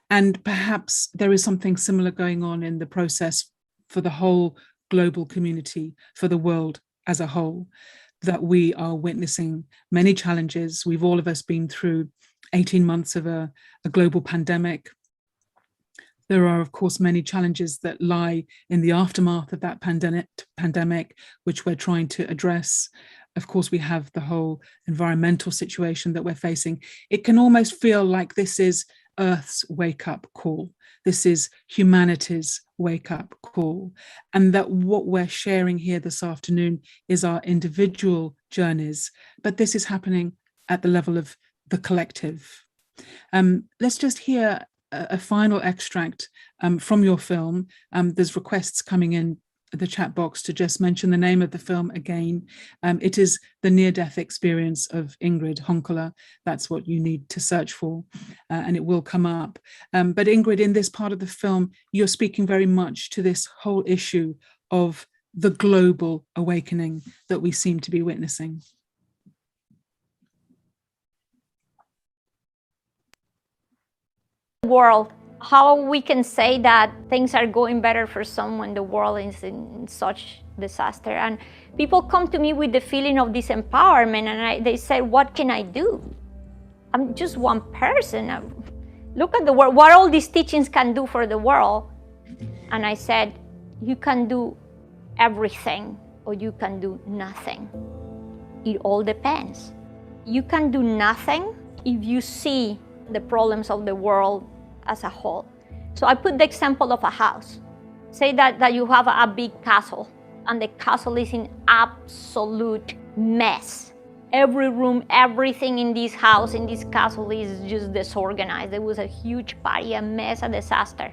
And perhaps there is something similar going on in the process for the whole global community, for the world as a whole, that we are witnessing many challenges. We've all of us been through 18 months of a global pandemic. There are, of course, many challenges that lie in the aftermath of that pandemic, which we're trying to address. Of course, we have the whole environmental situation that we're facing. It can almost feel like this is Earth's wake-up call. This is humanity's wake-up call. And that what we're sharing here this afternoon is our individual journeys, but this is happening at the level of the collective. Let's just hear a final extract from your film. There's requests coming in the chat box to just mention the name of the film again. It is The Near-Death Experience of Ingrid Honkala. That's what you need to search for, and it will come up. But Ingrid, in this part of the film, you're speaking very much to this whole issue of the global awakening that we seem to be witnessing. World, how we can say that things are going better for some when the world is in such disaster. And people come to me with the feeling of disempowerment, and they say, what can I do? I'm just one person. Look at the world, what all these teachings can do for the world. And I said, you can do everything or you can do nothing. It all depends. You can do nothing if you see the problems of the world as a whole. So I put the example of a house. Say that you have a big castle and the castle is in absolute mess. Every room, everything in this house, in this castle is just disorganized. There was a huge party, a mess, a disaster.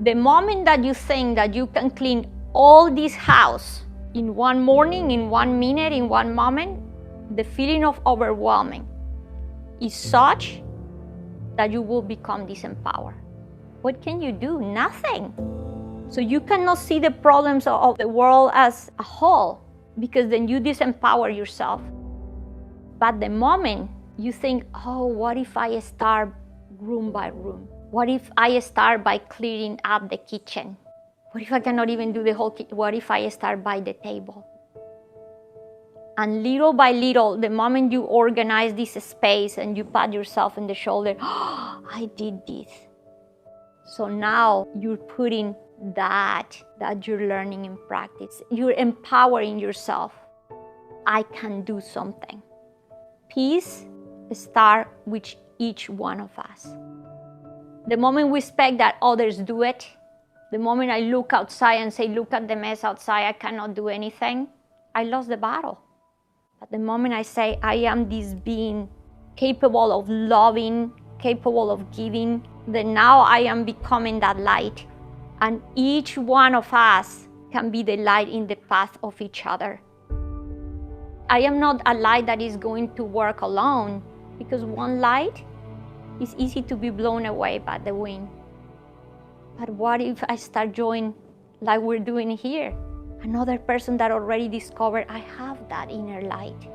The moment that you think that you can clean all this house in one morning, in 1 minute, in one moment, the feeling of overwhelming is such that you will become disempowered. What can you do? Nothing. So you cannot see the problems of the world as a whole, because then you disempower yourself. But the moment you think, oh, what if I start room by room? What if I start by clearing up the kitchen? What if I cannot even do the whole kitchen? What if I start by the table? And little by little, the moment you organize this space and you pat yourself on the shoulder, oh, I did this. So now you're putting that you're learning in practice. You're empowering yourself. I can do something. Peace starts with each one of us. The moment we expect that others do it, the moment I look outside and say, look at the mess outside, I cannot do anything, I lost the battle. But the moment I say, I am this being capable of loving, capable of giving, then now I am becoming that light. And each one of us can be the light in the path of each other. I am not a light that is going to work alone, because one light is easy to be blown away by the wind. But what if I start joining like we're doing here? Another person that already discovered, I have that inner light.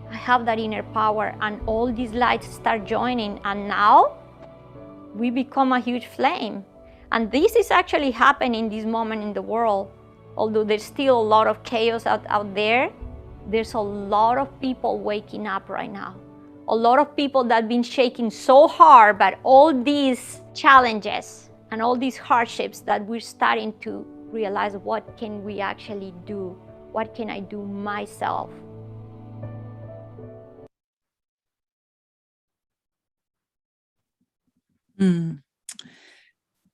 I have that inner power, and all these lights start joining, and now we become a huge flame. And this is actually happening in this moment in the world. Although there's still a lot of chaos out there, there's a lot of people waking up right now. a lot of people that have been shaking so hard by all these challenges and all these hardships that we're starting to realize, what can we actually do? What can I do myself?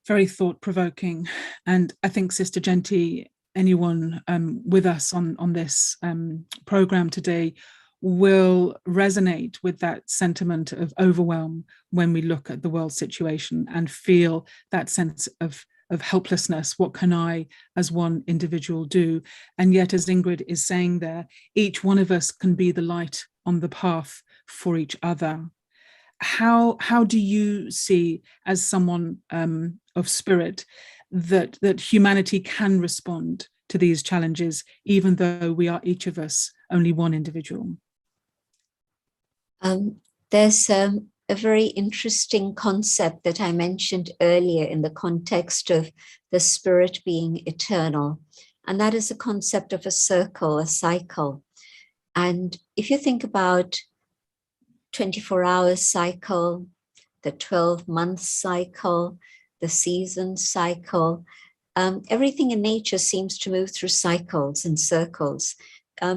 Very thought-provoking. And I think, Sister Jayanti, anyone with us on this program today will resonate with that sentiment of overwhelm when we look at the world situation and feel that sense of helplessness. What can I as one individual do? And yet, as Ingrid is saying there, each one of us can be the light on the path for each other. How do you see, as someone of spirit, that humanity can respond to these challenges, even though we are each of us only one individual? There's a very interesting concept that I mentioned earlier in the context of the spirit being eternal, and that is the concept of a circle, a cycle. And if you think about 24-hour cycle, the 12-month cycle, the season cycle, everything in nature seems to move through cycles and circles.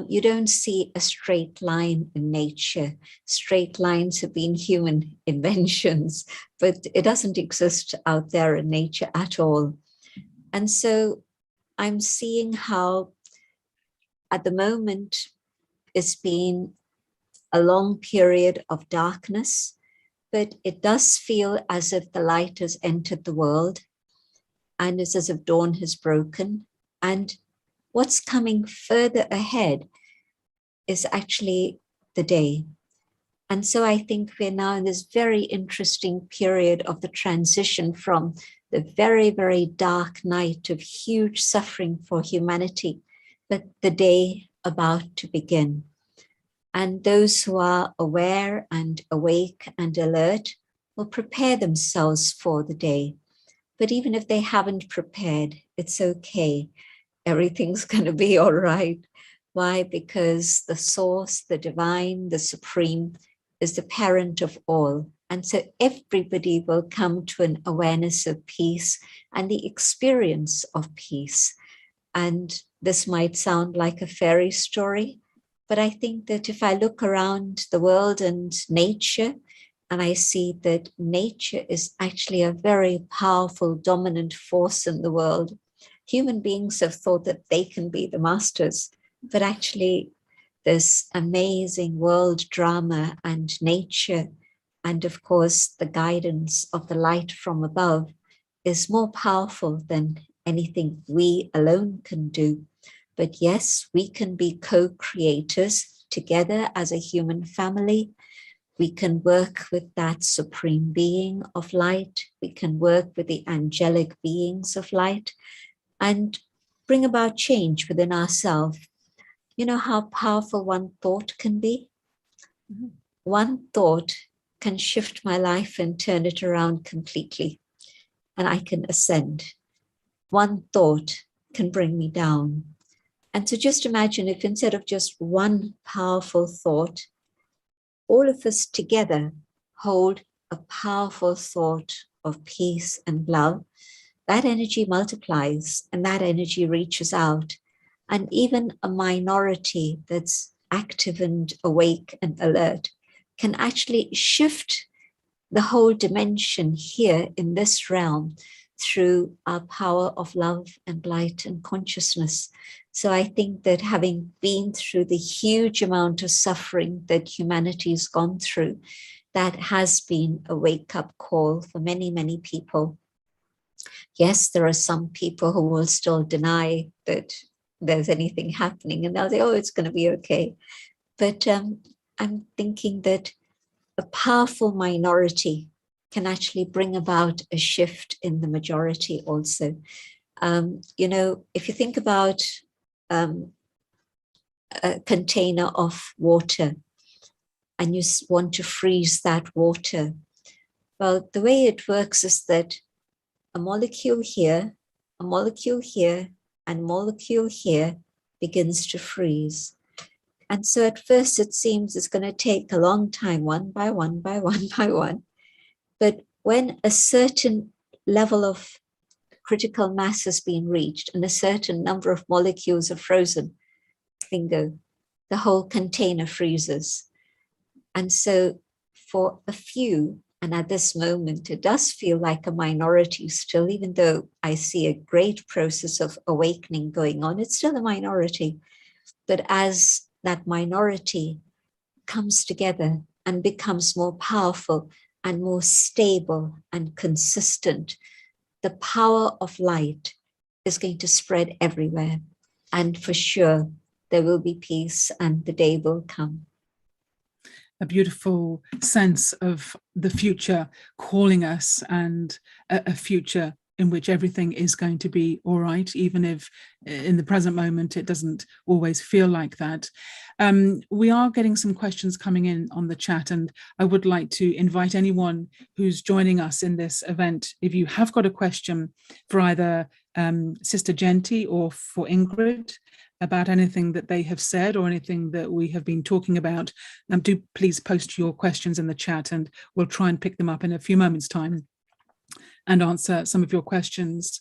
You don't see a straight line in nature. Straight lines have been human inventions, but it doesn't exist out there in nature at all. And so I'm seeing how at the moment it's been a long period of darkness, but it does feel as if the light has entered the world, and it's as if dawn has broken. And what's coming further ahead is actually the day. And so I think we're now in this very interesting period of the transition from the very, very dark night of huge suffering for humanity, but the day about to begin. And those who are aware and awake and alert will prepare themselves for the day. But even if they haven't prepared, it's okay. Everything's going to be all right. Why? Because the source, the divine, the supreme is the parent of all. And so everybody will come to an awareness of peace and the experience of peace. And this might sound like a fairy story, but I think that if I look around the world and nature, and I see that nature is actually a very powerful, dominant force in the world, human beings have thought that they can be the masters, but actually this amazing world drama and nature, and of course the guidance of the light from above, is more powerful than anything we alone can do. But yes, we can be co-creators together as a human family. We can work with that supreme being of light. We can work with the angelic beings of light and bring about change within ourselves. You know how powerful one thought can be? Mm-hmm. One thought can shift my life and turn it around completely, and I can ascend. One thought can bring me down. And so just imagine if instead of just one powerful thought, all of us together hold a powerful thought of peace and love, that energy multiplies and that energy reaches out. And even a minority that's active and awake and alert can actually shift the whole dimension here in this realm through our power of love and light and consciousness. So I think that having been through the huge amount of suffering that humanity's gone through, that has been a wake-up call for many, many people. Yes, there are some people who will still deny that there's anything happening, and they'll say, oh, it's going to be okay. But I'm thinking that a powerful minority can actually bring about a shift in the majority also. You know, if you think about a container of water and you want to freeze that water, well, the way it works is that a molecule here, a molecule here, and molecule here begins to freeze. And so at first it seems it's going to take a long time, one by one by one by one. But when a certain level of critical mass has been reached and a certain number of molecules are frozen, bingo, the whole container freezes. And so for a few, and at this moment, it does feel like a minority still, even though I see a great process of awakening going on, it's still a minority. But as that minority comes together and becomes more powerful and more stable and consistent, the power of light is going to spread everywhere. And for sure, there will be peace and the day will come. A beautiful sense of the future calling us, and a future in which everything is going to be all right, even if in the present moment it doesn't always feel like that. We are getting some questions coming in on the chat, and I would like to invite anyone who's joining us in this event, if you have got a question for either Sister Jayanti or for Ingrid about anything that they have said or anything that we have been talking about, do please post your questions in the chat and we'll try and pick them up in a few moments' time and answer some of your questions.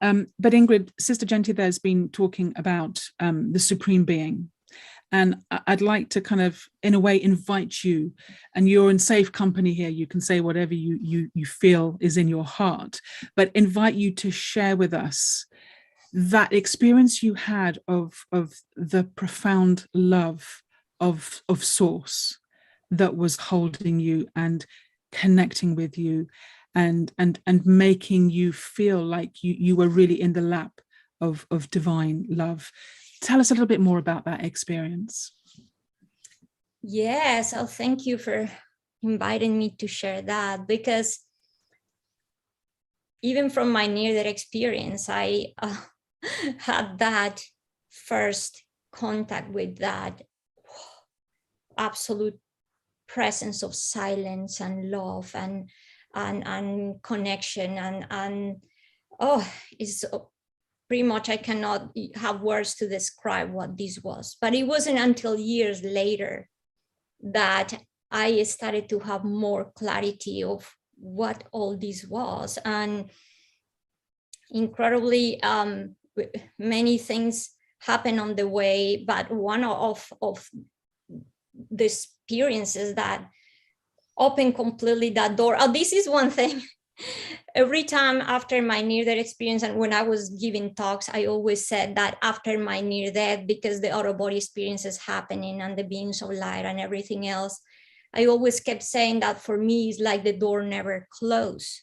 But Ingrid, Sister Jayanti there's been talking about the Supreme Being. And I'd like to kind of, in a way, invite you, and you're in safe company here, you can say whatever you feel is in your heart, but invite you to share with us that experience you had of the profound love of Source that was holding you and connecting with you and making you feel like you were really in the lap of divine love. Tell us a little bit more about that experience. Yes, oh, thank you for inviting me to share that, because even from my near-death experience, I had that first contact with that absolute presence of silence and love and connection and oh, it's pretty much I cannot have words to describe what this was. But it wasn't until years later that I started to have more clarity of what all this was, and incredibly many things happen on the way, but one of the experiences that opened completely that door. Oh, this is one thing. Every time after my near-death experience, and when I was giving talks, I always said that after my near-death, because the out-of-body experience is happening and the beings of light and everything else, I always kept saying that for me, it's like the door never closed.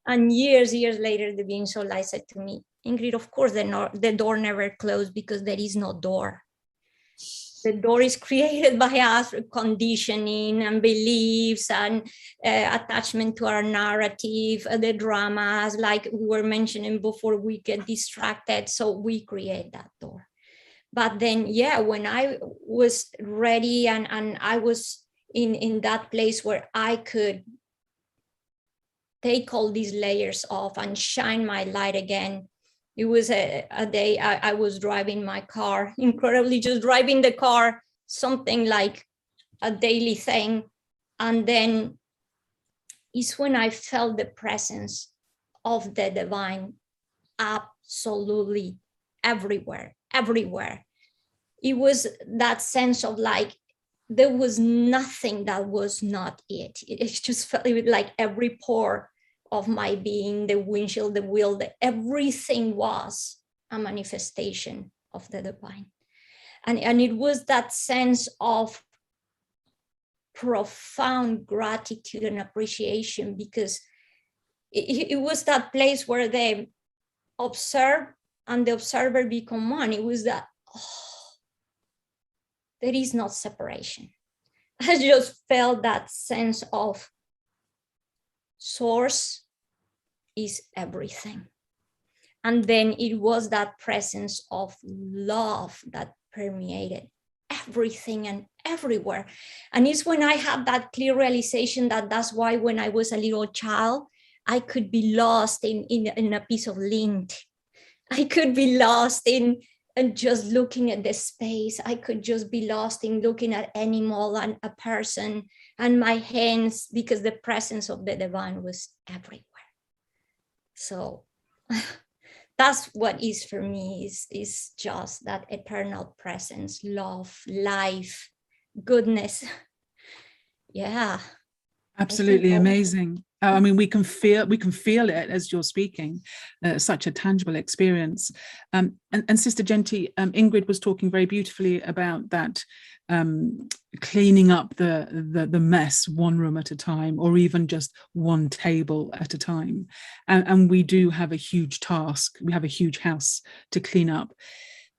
And years later, the beings of light said to me, Ingrid, of course the door never closed, because there is no door. The door is created by us, conditioning and beliefs and attachment to our narrative, the dramas, like we were mentioning before, we get distracted, so we create that door. But then, yeah, when I was ready and I was in that place where I could take all these layers off and shine my light again. It was a day I was driving my car, incredibly just driving the car, something like a daily thing. And then it's when I felt the presence of the divine absolutely everywhere. It was that sense of like, there was nothing that was not it. It just felt like every pore of my being, the windshield, the wheel, everything was a manifestation of the divine. And it was that sense of profound gratitude and appreciation, because it was that place where they observe and the observer become one. It was that, there is no separation. I just felt that sense of Source is everything. And then it was that presence of love that permeated everything and everywhere. And it's when I had that clear realization that that's why when I was a little child, I could be lost in a piece of lint. I could be lost in and just looking at the space. I could just be lost in looking at animal and a person and my hands, because the presence of the divine was everywhere. So that's what is for me, is just that eternal presence, love, life, goodness. Yeah. Absolutely amazing. I mean, we can feel it as you're speaking. Such a tangible experience. And Sister Jayanti, Ingrid was talking very beautifully about that, cleaning up the mess one room at a time, or even just one table at a time. And we do have a huge task. We have a huge house to clean up.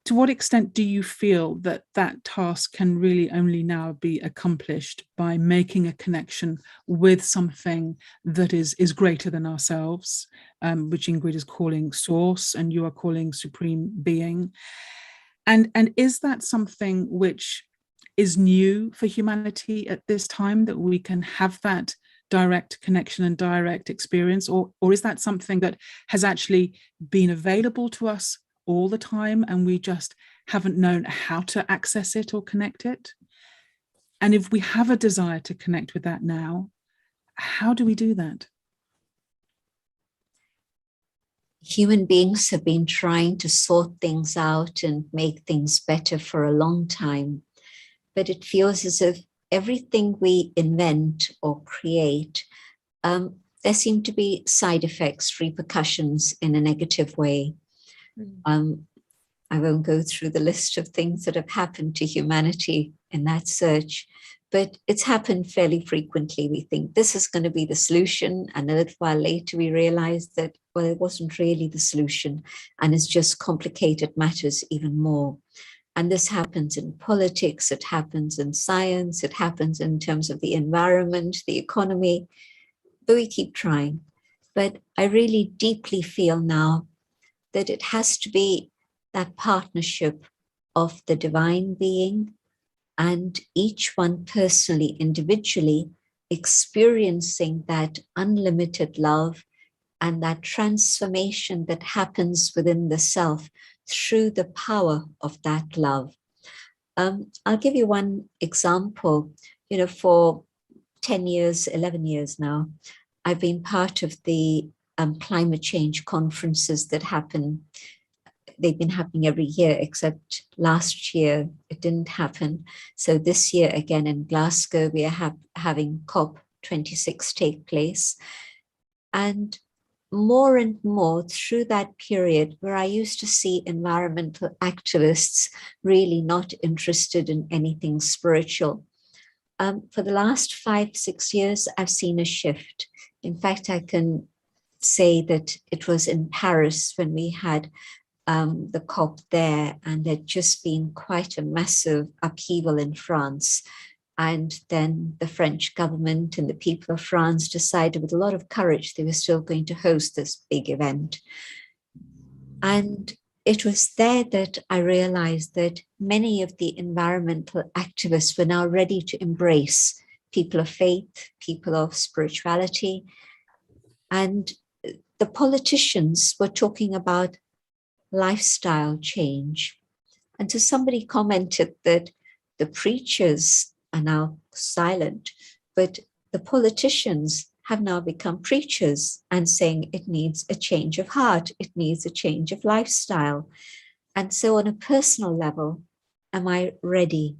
To what extent do you feel that that task can really only now be accomplished by making a connection with something that is greater than ourselves, which Ingrid is calling source and you are calling supreme being? And is that something which is new for humanity at this time, that we can have that direct connection and direct experience, or is that something that has actually been available to us all the time and we just haven't known how to access it or connect it? And if we have a desire to connect with that now, how do we do that? Human beings have been trying to sort things out and make things better for a long time, but it feels as if everything we invent or create, there seem to be side effects, repercussions in a negative way. I won't go through the list of things that have happened to humanity in that search, but it's happened fairly frequently. We think this is going to be the solution, and a little while later we realize that, well, it wasn't really the solution, and it's just complicated matters even more. And this happens in politics, it happens in science, it happens in terms of the environment, the economy, but we keep trying. But I really deeply feel now that it has to be that partnership of the divine being and each one personally, individually, experiencing that unlimited love and that transformation that happens within the self through the power of that love. I'll give you one example. For 10 years, 11 years now, I've been part of the climate change conferences that happen. They've been happening every year, except last year it didn't happen. So this year, again in Glasgow, we are having COP26 take place. And more and more through that period, where I used to see environmental activists really not interested in anything spiritual, for the last 5-6 years, I've seen a shift. In fact, I can say that it was in Paris when we had the COP there, and there'd just been quite a massive upheaval in France. And then the French government and the people of France decided with a lot of courage they were still going to host this big event. And it was there that I realized that many of the environmental activists were now ready to embrace people of faith, people of spirituality. And the politicians were talking about lifestyle change. And so somebody commented that the preachers are now silent, but the politicians have now become preachers and saying it needs a change of heart, it needs a change of lifestyle. And so on a personal level, am I ready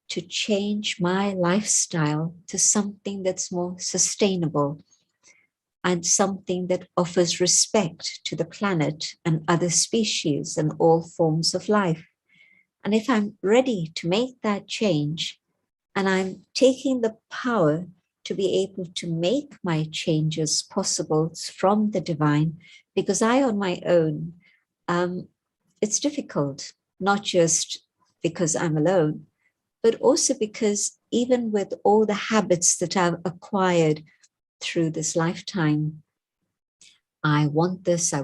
to change my lifestyle to something that's more sustainable and something that offers respect to the planet and other species and all forms of life? And if I'm ready to make that change, and I'm taking the power to be able to make my changes possible from the divine, because I on my own, it's difficult, not just because I'm alone, but also because even with all the habits that I've acquired through this lifetime, I want this, I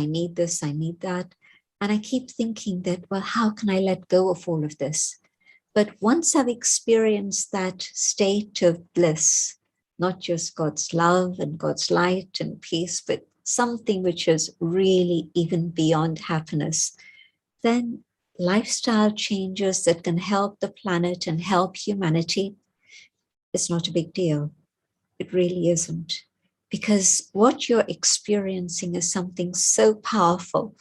need this, I need that. And I keep thinking that, well, how can I let go of all of this? But once I've experienced that state of bliss, not just God's love and God's light and peace, but something which is really even beyond happiness, then lifestyle changes that can help the planet and help humanity, it's not a big deal. It really isn't. Because what you're experiencing is something so powerful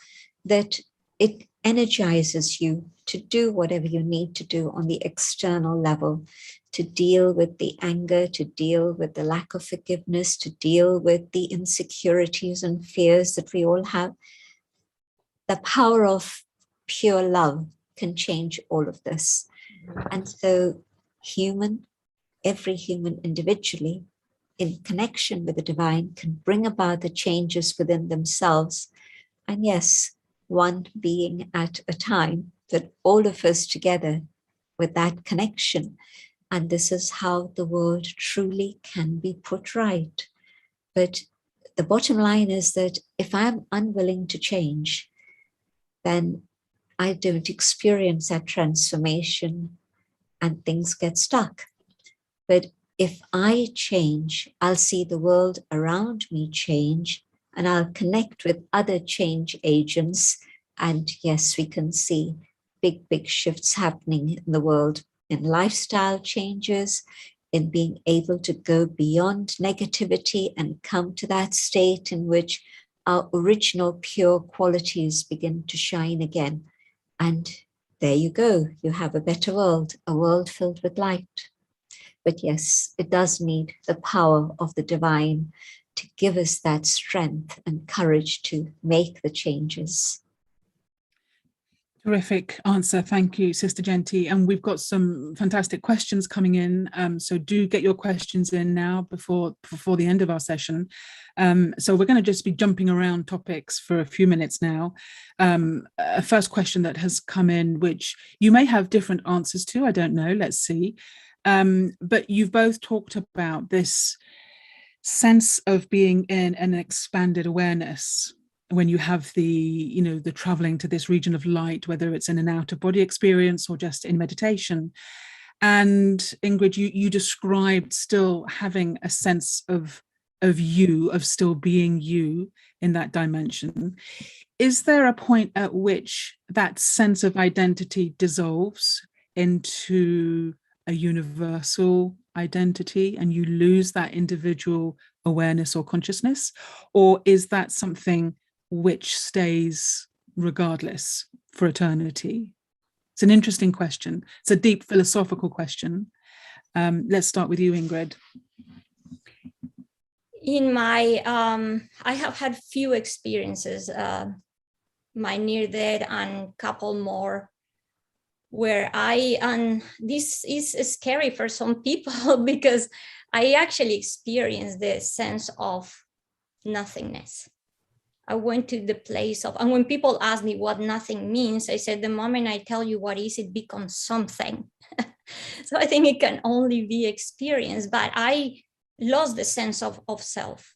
that it energizes you to do whatever you need to do on the external level, to deal with the anger, to deal with the lack of forgiveness, to deal with the insecurities and fears that we all have. The power of pure love can change all of this. And so every human individually, in connection with the divine, can bring about the changes within themselves. And yes, one being at a time, but all of us together with that connection. And this is how the world truly can be put right. But the bottom line is that if I'm unwilling to change, then I don't experience that transformation and things get stuck. But if I change, I'll see the world around me change, and I'll connect with other change agents. And yes, we can see big, big shifts happening in the world, in lifestyle changes, in being able to go beyond negativity and come to that state in which our original pure qualities begin to shine again. And there you go. You have a better world, a world filled with light. But yes, it does need the power of the divine to give us that strength and courage to make the changes. Terrific answer. Thank you, Sister Jayanti. And we've got some fantastic questions coming in. So do get your questions in now before the end of our session. So we're going to just be jumping around topics for a few minutes now. A first question that has come in, which you may have different answers to, I don't know, let's see. But you've both talked about this sense of being in an expanded awareness when you have the traveling to this region of light, whether it's in an out of body experience or just in meditation. And Ingrid, you described still having a sense of you, of still being you in that dimension. Is there a point at which that sense of identity dissolves into a universal identity and you lose that individual awareness or consciousness? Or is that something which stays regardless for eternity? It's an interesting question. It's a deep philosophical question. Let's start with you, Ingrid. In my, I have had few experiences, my near death and a couple more, where and this is scary for some people because I actually experienced the sense of nothingness. I went to the place of, and when people ask me what nothing means, I said, the moment I tell you what is, it becomes something. So I think it can only be experienced, but I lost the sense of self.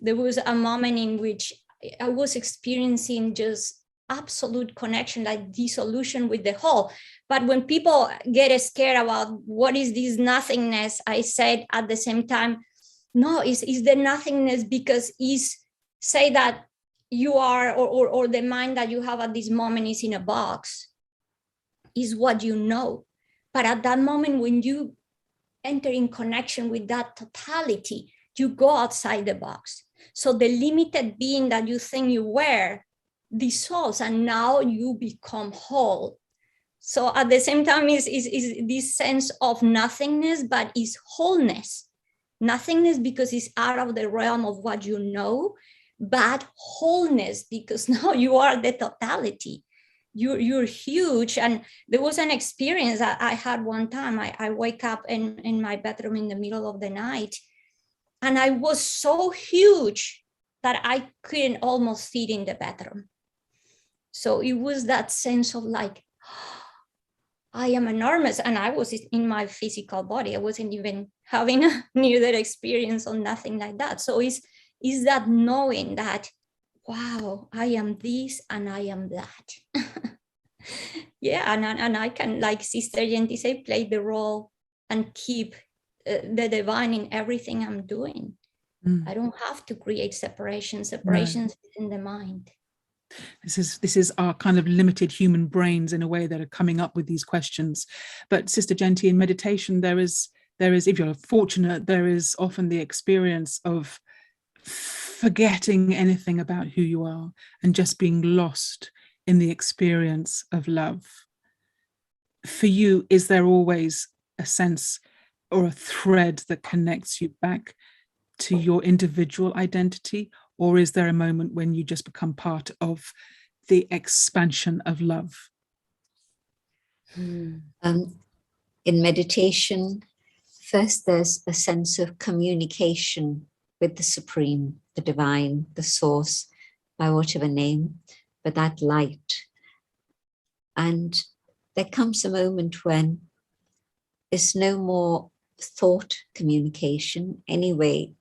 There was a moment in which I was experiencing just absolute connection, like dissolution with the whole. But when people get scared about what is this nothingness, I said at the same time, no, is the nothingness because is say that you are, or the mind that you have at this moment is in a box, is what you know. But at that moment, when you enter in connection with that totality, you go outside the box. So the limited being that you think you were dissolves, and now you become whole. So at the same time is this sense of nothingness, but is wholeness. Nothingness because it's out of the realm of what you know, but wholeness because now you are the totality. You're huge. And there was an experience that I had one time. I wake up in my bedroom in the middle of the night, and I was so huge that I couldn't almost fit in the bedroom. So it was that sense of like, I am enormous, and I was in my physical body. I wasn't even having a near-death experience or nothing like that. So it's that knowing that, wow, I am this and I am that. Yeah, and I can, like Sister Jayanti said, play the role and keep the divine in everything I'm doing. I don't have to create separations Right. in the mind. This is our kind of limited human brains in a way that are coming up with these questions. But Sister Jayanti, in meditation, there is, if you're fortunate, there is often the experience of forgetting anything about who you are and just being lost in the experience of love. For you, is there always a sense or a thread that connects you back to your individual identity? Or is there a moment when you just become part of the expansion of love? In meditation, first there's a sense of communication with the Supreme, the Divine, the Source, by whatever name, but that light. And there comes a moment when it's no more thought communication. Anyway,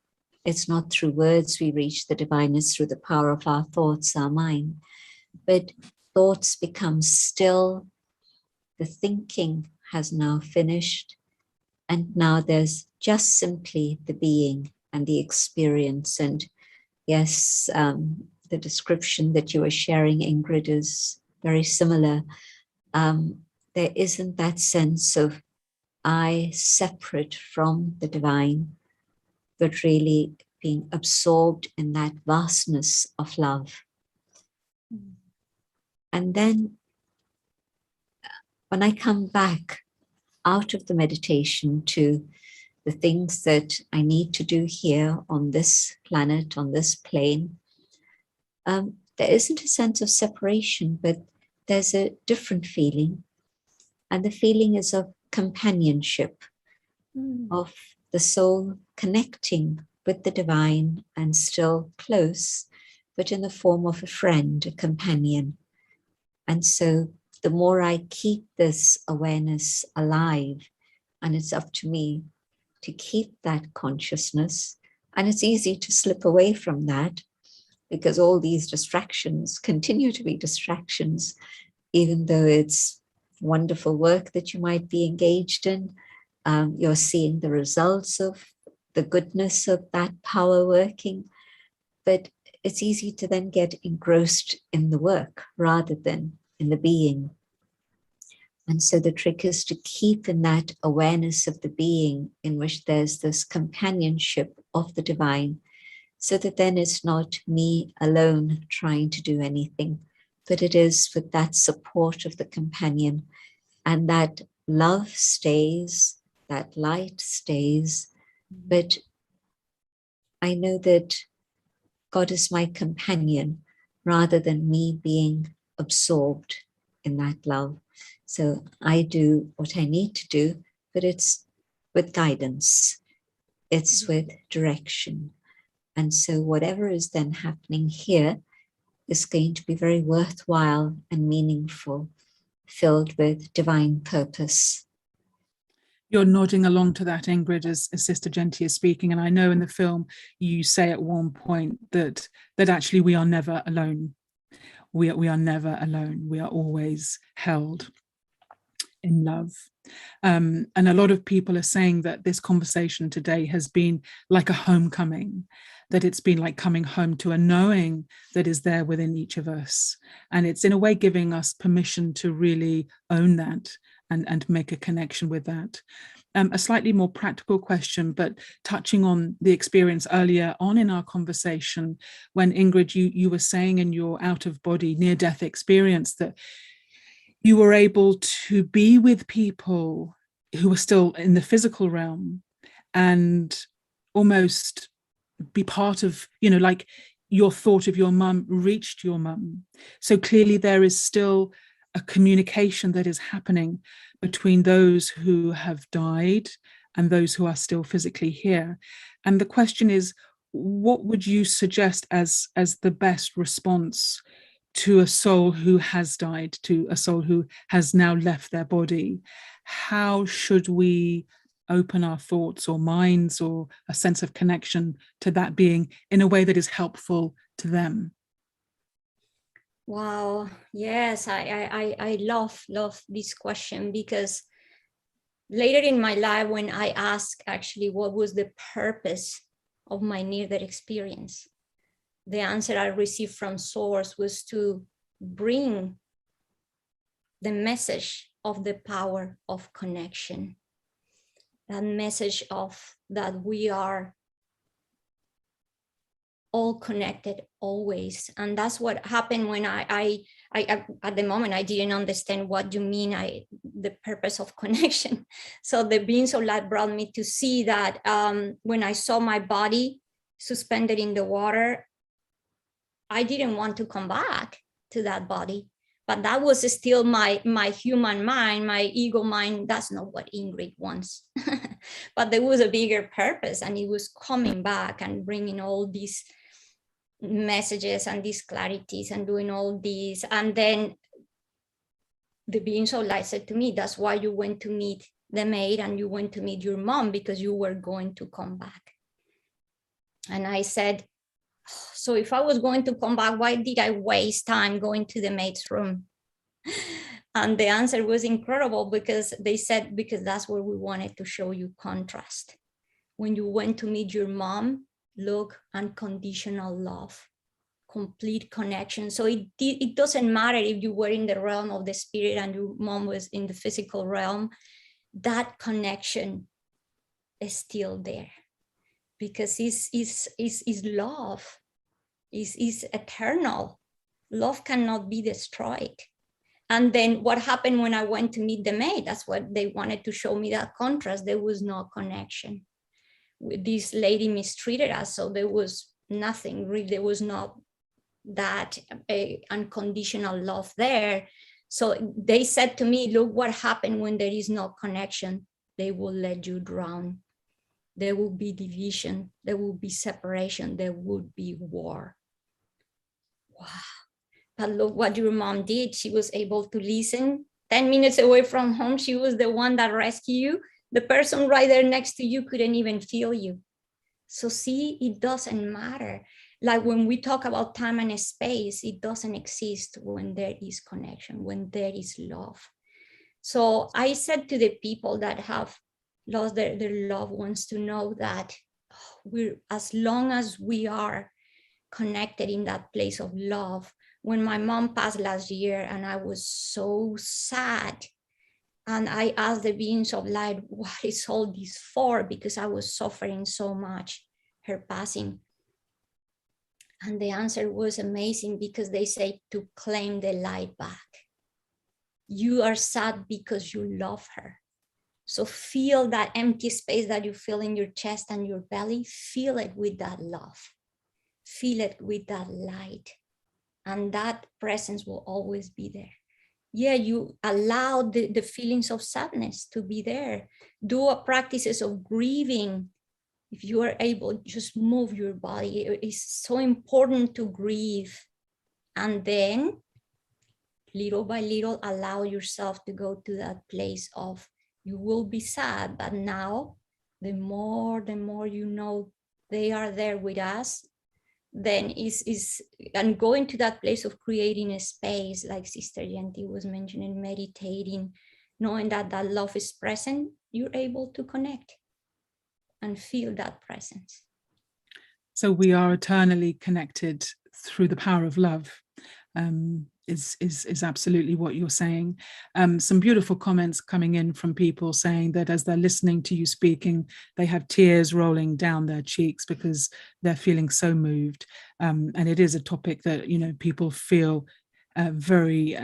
it's not through words we reach the divine, it's through the power of our thoughts, our mind. But thoughts become still, the thinking has now finished, and now there's just simply the being and the experience. And yes, the description that you were sharing, Ingrid, is very similar. There isn't that sense of I separate from the divine, but really being absorbed in that vastness of love. And then when I come back out of the meditation to the things that I need to do here on this planet, on this plane, there isn't a sense of separation, but there's a different feeling. And the feeling is of companionship, of the soul connecting with the divine and still close, but in the form of a friend, a companion. And so the more I keep this awareness alive, and it's up to me to keep that consciousness, and it's easy to slip away from that because all these distractions continue to be distractions, even though it's wonderful work that you might be engaged in. You're seeing the results of the goodness of that power working, but it's easy to then get engrossed in the work rather than in the being. And so the trick is to keep in that awareness of the being in which there's this companionship of the divine, so that then it's not me alone trying to do anything, but it is with that support of the companion, and that love stays, that light stays. But I know that God is my companion rather than me being absorbed in that love. So I do what I need to do, but it's with guidance, it's with direction. And so whatever is then happening here is going to be very worthwhile and meaningful, filled with divine purpose. You're nodding along to that, Ingrid, as Sister Jayanti is speaking. And I know in the film you say at one point that actually we are never alone. We are never alone. We are always held in love. And a lot of people are saying that this conversation today has been like a homecoming, that it's been like coming home to a knowing that is there within each of us. And it's in a way giving us permission to really own that and make a connection with that. A slightly more practical question, but touching on the experience earlier on in our conversation, when Ingrid, you were saying in your out-of-body near-death experience that you were able to be with people who were still in the physical realm and almost be part of, like your thought of your mum reached your mum. So clearly there is still a communication that is happening between those who have died and those who are still physically here. And the question is, what would you suggest as the best response to a soul who has died, to a soul who has now left their body? How should we open our thoughts or minds or a sense of connection to that being in a way that is helpful to them? Wow, yes, I love this question, because later in my life, when I asked actually what was the purpose of my near-death experience, the answer I received from Source was to bring the message of the power of connection, that message of that we are all connected always. And that's what happened when I at the moment I didn't understand what you mean, the purpose of connection. So the beings of light brought me to see that when I saw my body suspended in the water, I didn't want to come back to that body. But that was still my human mind, my ego mind. That's not what Ingrid wants. But there was a bigger purpose, and it was coming back and bringing all these messages and these clarities and doing all these. And then the beings of light said to me, that's why you went to meet the maid and you went to meet your mom, because you were going to come back. And I said, so if I was going to come back, why did I waste time going to the maid's room? And the answer was incredible, because they said, because that's where we wanted to show you contrast. When you went to meet your mom, look, unconditional love, complete connection. So it doesn't matter if you were in the realm of the spirit and your mom was in the physical realm, that connection is still there, because it's love, is eternal. Love cannot be destroyed. And then what happened when I went to meet the maid? That's what they wanted to show me, that contrast. There was no connection. This lady mistreated us, so there was nothing really. There was not that unconditional love there. So they said to me, look what happened when there is no connection. They will let you drown. There will be division. There will be separation. There would be war. Wow. But look what your mom did. She was able to listen. 10 minutes away from home, she was the one that rescued you. The person right there next to you couldn't even feel you. So see, it doesn't matter. Like when we talk about time and space, it doesn't exist when there is connection, when there is love. So I said to the people that have lost their loved ones to know that as long as we are connected in that place of love. When my mom passed last year and I was so sad, and I asked the beings of light, what is all this for? Because I was suffering so much, her passing. And the answer was amazing, because they say to claim the light back. You are sad because you love her. So feel that empty space that you feel in your chest and your belly, feel it with that love. Feel it with that light. And that presence will always be there. Yeah, you allow the feelings of sadness to be there. Do practices of grieving. If you are able, just move your body. It is so important to grieve. And then, little by little, allow yourself to go to that place of, you will be sad, but now, the more you know they are there with us, then and going to that place of creating a space, like Sister Jayanti was mentioning, meditating, knowing that love is present, you're able to connect and feel that presence. So we are eternally connected through the power of love. Is absolutely what you're saying. Some beautiful comments coming in from people saying that as they're listening to you speaking, they have tears rolling down their cheeks because they're feeling so moved. And it is a topic that, you know, people feel very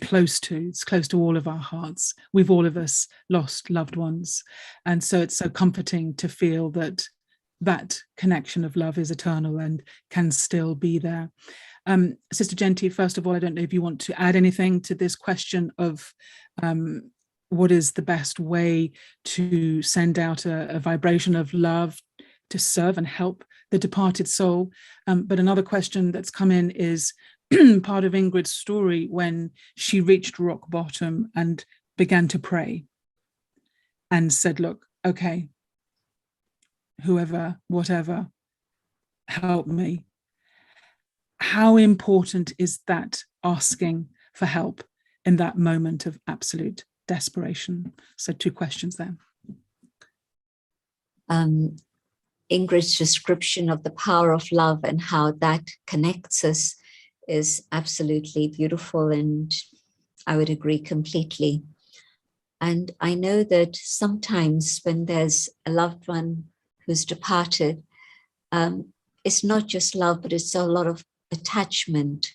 close to. It's close to all of our hearts. We've all of us lost loved ones. And so it's so comforting to feel that that connection of love is eternal and can still be there. Sister Jayanti, first of all, I don't know if you want to add anything to this question of what is the best way to send out a vibration of love to serve and help the departed soul. But another question that's come in is part of Ingrid's story when she reached rock bottom and began to pray and said, look, okay, whoever, whatever, help me. How important is that asking for help in that moment of absolute desperation? So 2 questions there. Ingrid's description of the power of love and how that connects us is absolutely beautiful, and I would agree completely. And I know that sometimes when there's a loved one who's departed, it's not just love, but it's a lot of attachment.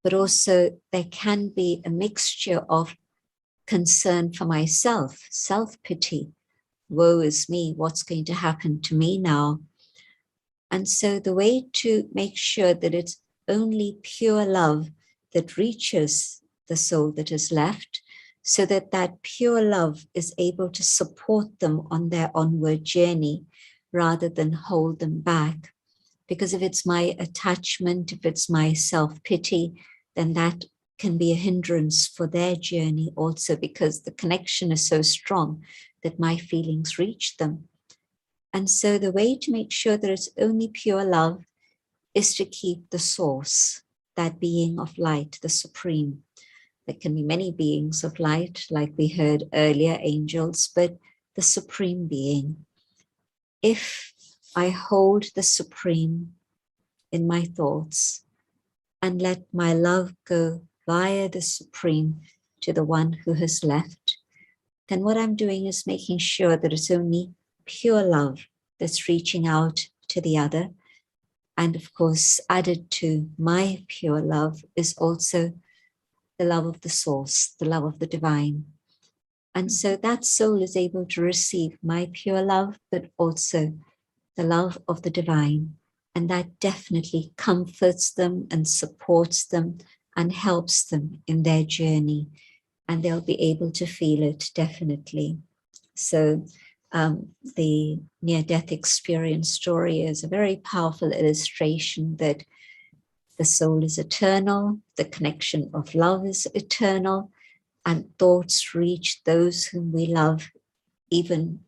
But also there can be a mixture of concern for myself, self-pity. Woe is me, what's going to happen to me now? And so the way to make sure that it's only pure love that reaches the soul that is left, so that that pure love is able to support them on their onward journey rather than hold them back. Because if it's my attachment, if it's my self-pity, then that can be a hindrance for their journey also, because the connection is so strong that my feelings reach them. And so the way to make sure that it's only pure love is to keep the source, that being of light, the supreme. There can be many beings of light, like we heard earlier, angels, but the supreme being. If I hold the supreme in my thoughts and let my love go via the supreme to the one who has left, then what I'm doing is making sure that it's only pure love that's reaching out to the other. And of course, added to my pure love is also the love of the source, the love of the divine. And so that soul is able to receive my pure love, but also the love of the divine. And that definitely comforts them and supports them and helps them in their journey. And they'll be able to feel it, definitely. So the near-death experience story is a very powerful illustration that the soul is eternal, the connection of love is eternal, and thoughts reach those whom we love, even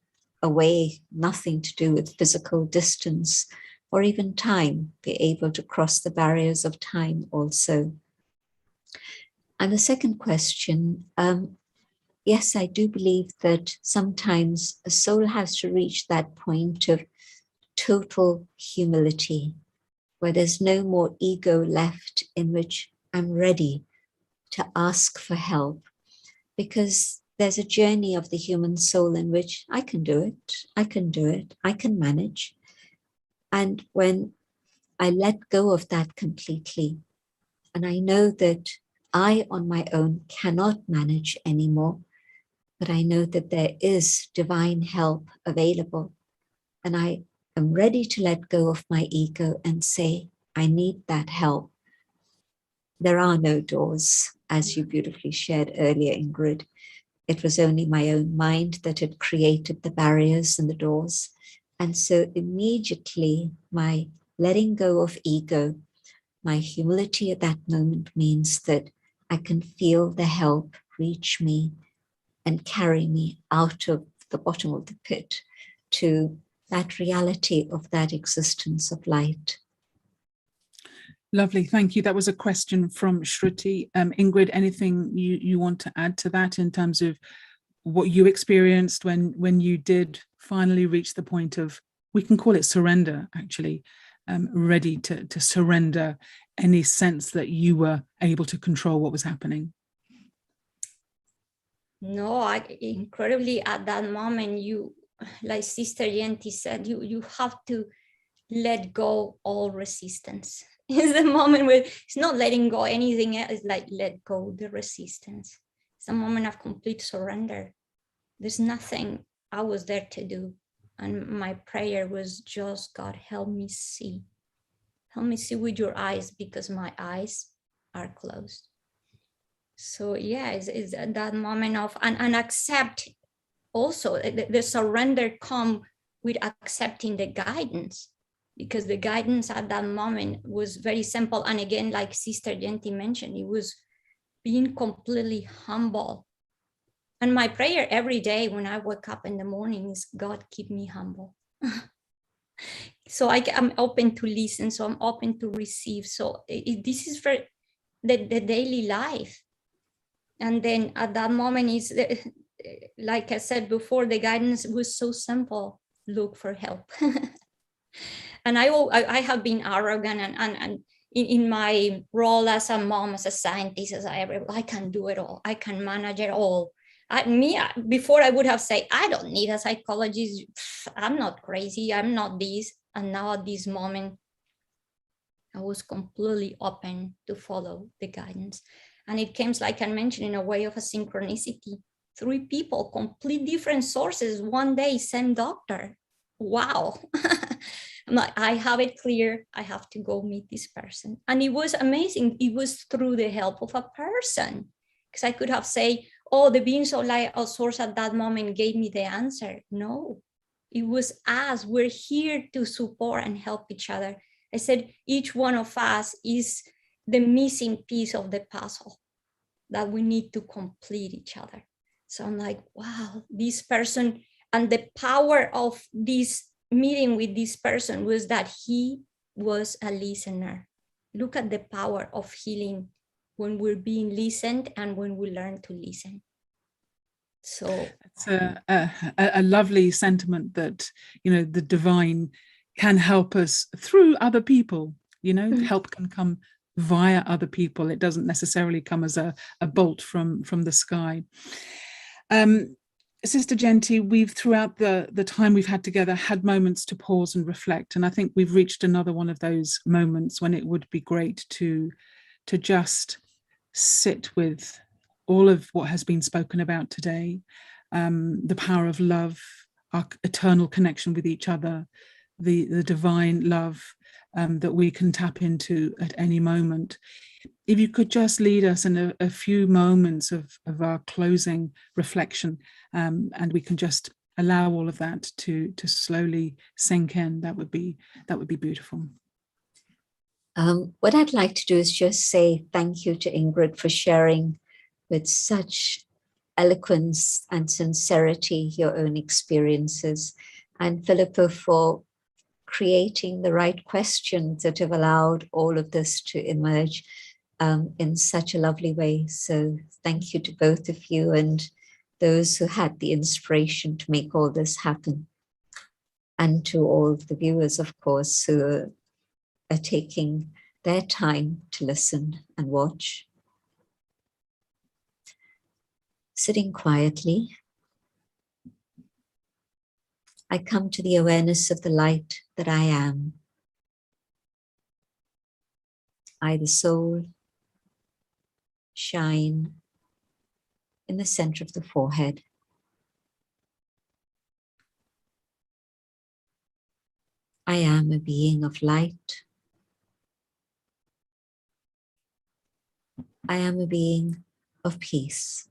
away, nothing to do with physical distance or even time, be able to cross the barriers of time also. And the second question, yes, I do believe that sometimes a soul has to reach that point of total humility, where there's no more ego left, in which I'm ready to ask for help, because there's a journey of the human soul in which I can do it, I can manage. And when I let go of that completely, and I know that I on my own cannot manage anymore, but I know that there is divine help available, and I am ready to let go of my ego and say, I need that help. There are no doors, as you beautifully shared earlier, Ingrid. It was only my own mind that had created the barriers and the doors. And so immediately my letting go of ego, my humility at that moment means that I can feel the help reach me and carry me out of the bottom of the pit to that reality of that existence of light. Lovely, thank you. That was a question from Shruti. Ingrid, anything you want to add to that in terms of what you experienced when you did finally reach the point of, we can call it surrender, actually, ready to surrender any sense that you were able to control what was happening? No, incredibly at that moment, you, like Sister Jayanti said, you have to let go all resistance. It's the moment where it's not letting go anything else, it's like let go the resistance. It's a moment of complete surrender. There's nothing I was there to do. And my prayer was just, God, help me see. Help me see with your eyes, because my eyes are closed. So yeah, it's that moment of, and accept also, the surrender come with accepting the guidance, because the guidance at that moment was very simple. And again, like Sister Jayanti mentioned, it was being completely humble. And my prayer every day when I wake up in the morning is, God, keep me humble. So I'm open to listen, so I'm open to receive. So this is for the daily life. And then at that moment, is like I said before, the guidance was so simple: look for help. And I have been arrogant and in my role as a mom, as a scientist, I can do it all. I can manage it all. Before I would have said, I don't need a psychologist. I'm not crazy. I'm not this. And now at this moment, I was completely open to follow the guidance. And it came, like I mentioned, in a way of a synchronicity. 3 people, complete different sources, one day, same doctor. Wow. I'm like, I have it clear. I have to go meet this person. And it was amazing. It was through the help of a person. Because I could have said, oh, the beings of light or source at that moment gave me the answer. No, it was us. We're here to support and help each other. I said, each one of us is the missing piece of the puzzle that we need to complete each other. So I'm like, wow, this person, and the power of this meeting with this person was that he was a listener. Look at the power of healing when we're being listened and when we learn to listen. So it's a lovely sentiment that, you know, the divine can help us through other people. You know, help can come via other people. It doesn't necessarily come as a bolt from the sky. Sister Jayanti, we've throughout the time we've had together had moments to pause and reflect, and I think we've reached another one of those moments when it would be great to just sit with all of what has been spoken about today, the power of love, our eternal connection with each other, the divine love that we can tap into at any moment. If you could just lead us in a few moments of our closing reflection, and we can just allow all of that to slowly sink in, that would be beautiful. What I'd like to do is just say thank you to Ingrid for sharing with such eloquence and sincerity your own experiences, and Philippa for creating the right questions that have allowed all of this to emerge in such a lovely way. So thank you to both of you and those who had the inspiration to make all this happen. And to all of the viewers, of course, who are taking their time to listen and watch. Sitting quietly, I come to the awareness of the light that I am. I, the soul, shine in the center of the forehead. I am a being of light. I am a being of peace.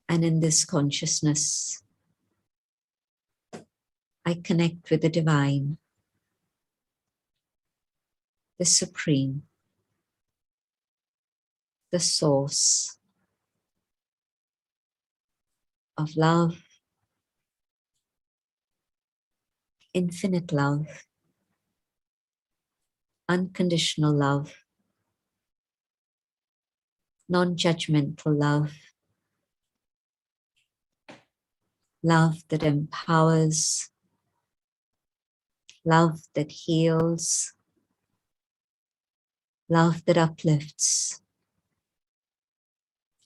And in this consciousness, I connect with the divine, the supreme, the source of love, infinite love, unconditional love, non-judgmental love, love that empowers, love that heals, love that uplifts,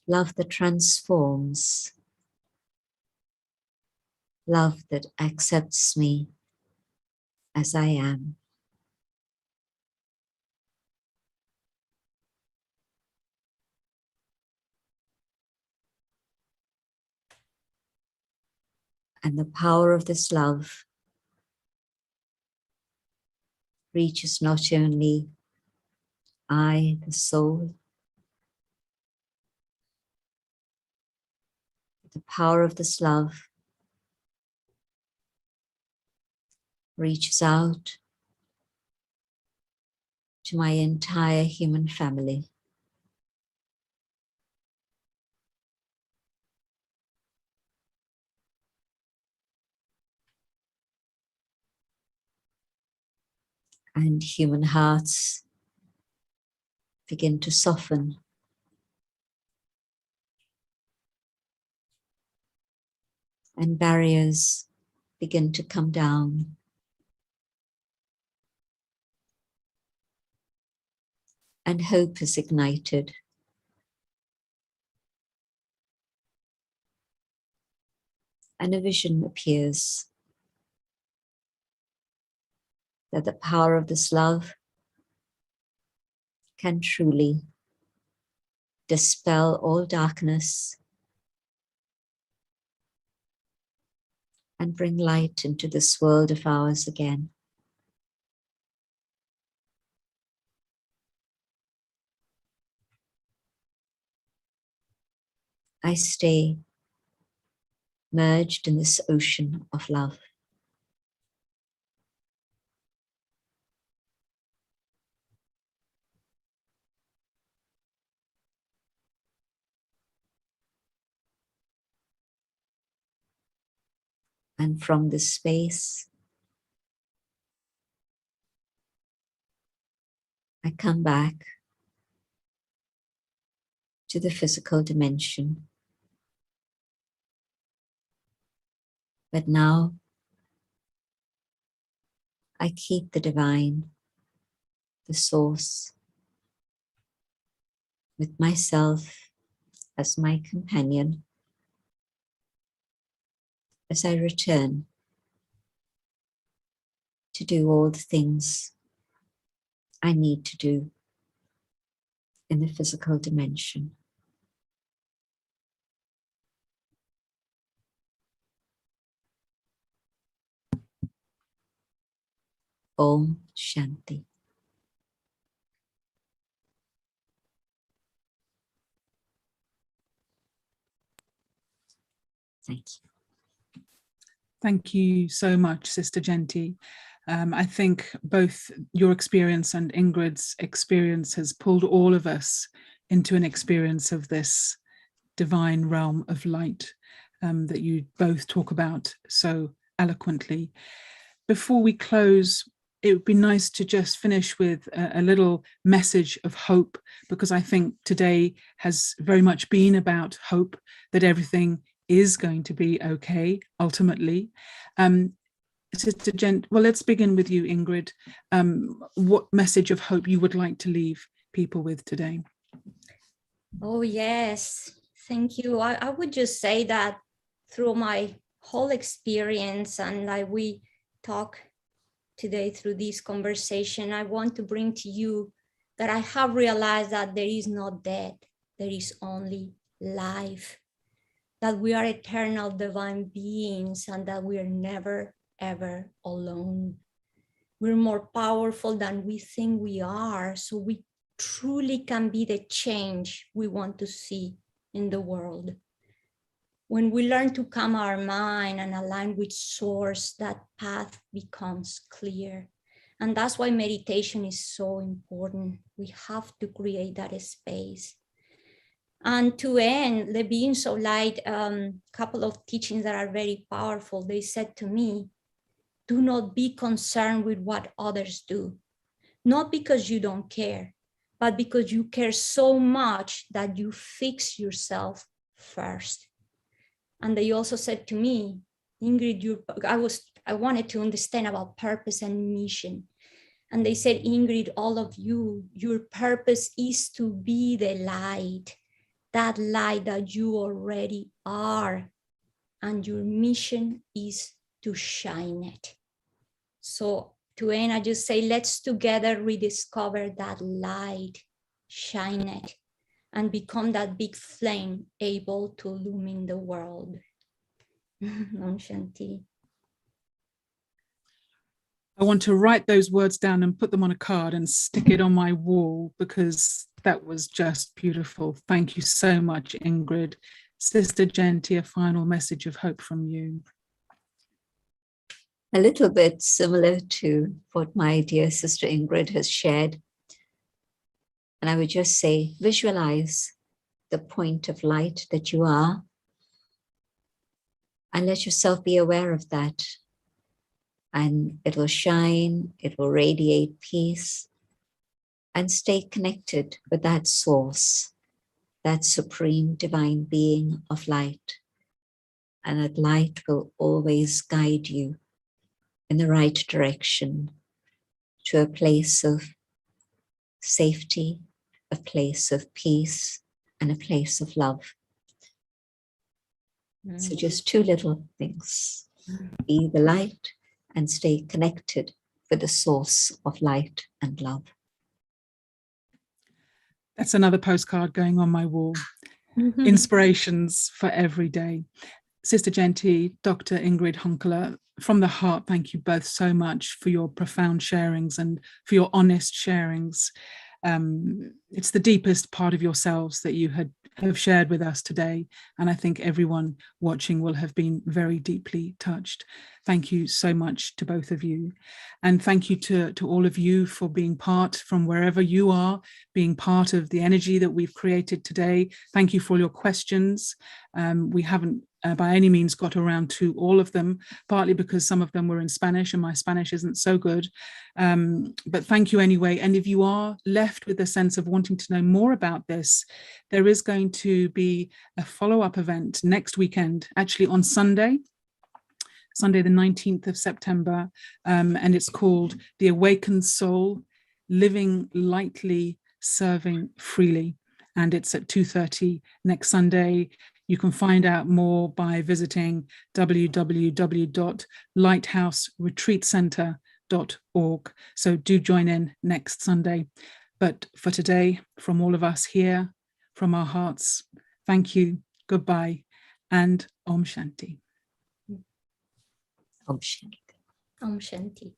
love that transforms, love that accepts me as I am. And the power of this love reaches not only I, the soul, the power of this love reaches out to my entire human family. And human hearts begin to soften. and barriers begin to come down. And hope is ignited. And a vision appears that the power of this love can truly dispel all darkness and bring light into this world of ours again. I stay merged in this ocean of love. And from this space, I come back to the physical dimension. But now, I keep the divine, the source, with myself as my companion as I return to do all the things I need to do in the physical dimension. Om Shanti. Thank you. Thank you so much, Sister Jayanti. I think both your experience and Ingrid's experience has pulled all of us into an experience of this divine realm of light that you both talk about so eloquently. Before we close, it would be nice to just finish with a little message of hope, because I think today has very much been about hope, that everything is going to be okay, ultimately. Sister Jen, well, let's begin with you, Ingrid. What message of hope you would like to leave people with today? Oh, yes. Thank you. I would just say that through my whole experience, and like we talk today through this conversation, I want to bring to you that I have realized that there is no death, there is only life, that we are eternal divine beings, and that we are never, ever alone. We're more powerful than we think we are, so we truly can be the change we want to see in the world. When we learn to calm our mind and align with source, that path becomes clear. And that's why meditation is so important. We have to create that space. And to end, the beings of light, couple of teachings that are very powerful. They said to me, do not be concerned with what others do, not because you don't care, but because you care so much that you fix yourself first. And they also said to me, Ingrid, I wanted to understand about purpose and mission. And they said, Ingrid, all of you, your purpose is to be the light, that light that you already are. And your mission is to shine it. So to end, I just say, let's together rediscover that light, shine it, and become that big flame able to illumine the world. Om Shanti. I want to write those words down and put them on a card and stick it on my wall, because that was just beautiful. Thank you so much, Ingrid. Sister Jayanti, a final message of hope from you. A little bit similar to what my dear sister Ingrid has shared. And I would just say, visualize the point of light that you are, and let yourself be aware of that. And it will shine, it will radiate peace, and stay connected with that source, that supreme divine being of light. and that light will always guide you in the right direction to a place of safety, a place of peace, and a place of love. So just two little things. Be the light and stay connected with the source of light and love. That's another postcard going on my wall. Inspirations for every day. Sister Jayanti, Dr. Ingrid Honkala, from the heart, thank you both so much for your profound sharings and for your honest sharings. It's the deepest part of yourselves that you have shared with us today. And I think everyone watching will have been very deeply touched. Thank you so much to both of you. And thank you to all of you for being part from wherever you are, being part of the energy that we've created today. Thank you for all your questions. We haven't by any means got around to all of them, partly because some of them were in Spanish and my Spanish isn't so good. But thank you anyway. And if you are left with a sense of wanting to know more about this, there is going to be a follow-up event next weekend, actually on Sunday the 19th of September, and it's called The Awakened Soul, Living Lightly, Serving Freely. And it's at 2:30 next Sunday. You can find out more by visiting www.lighthouseretreatcenter.org. So do join in next Sunday. But for today, from all of us here, from our hearts, thank you, goodbye, and Om Shanti. Om Shanti. Om Shanti.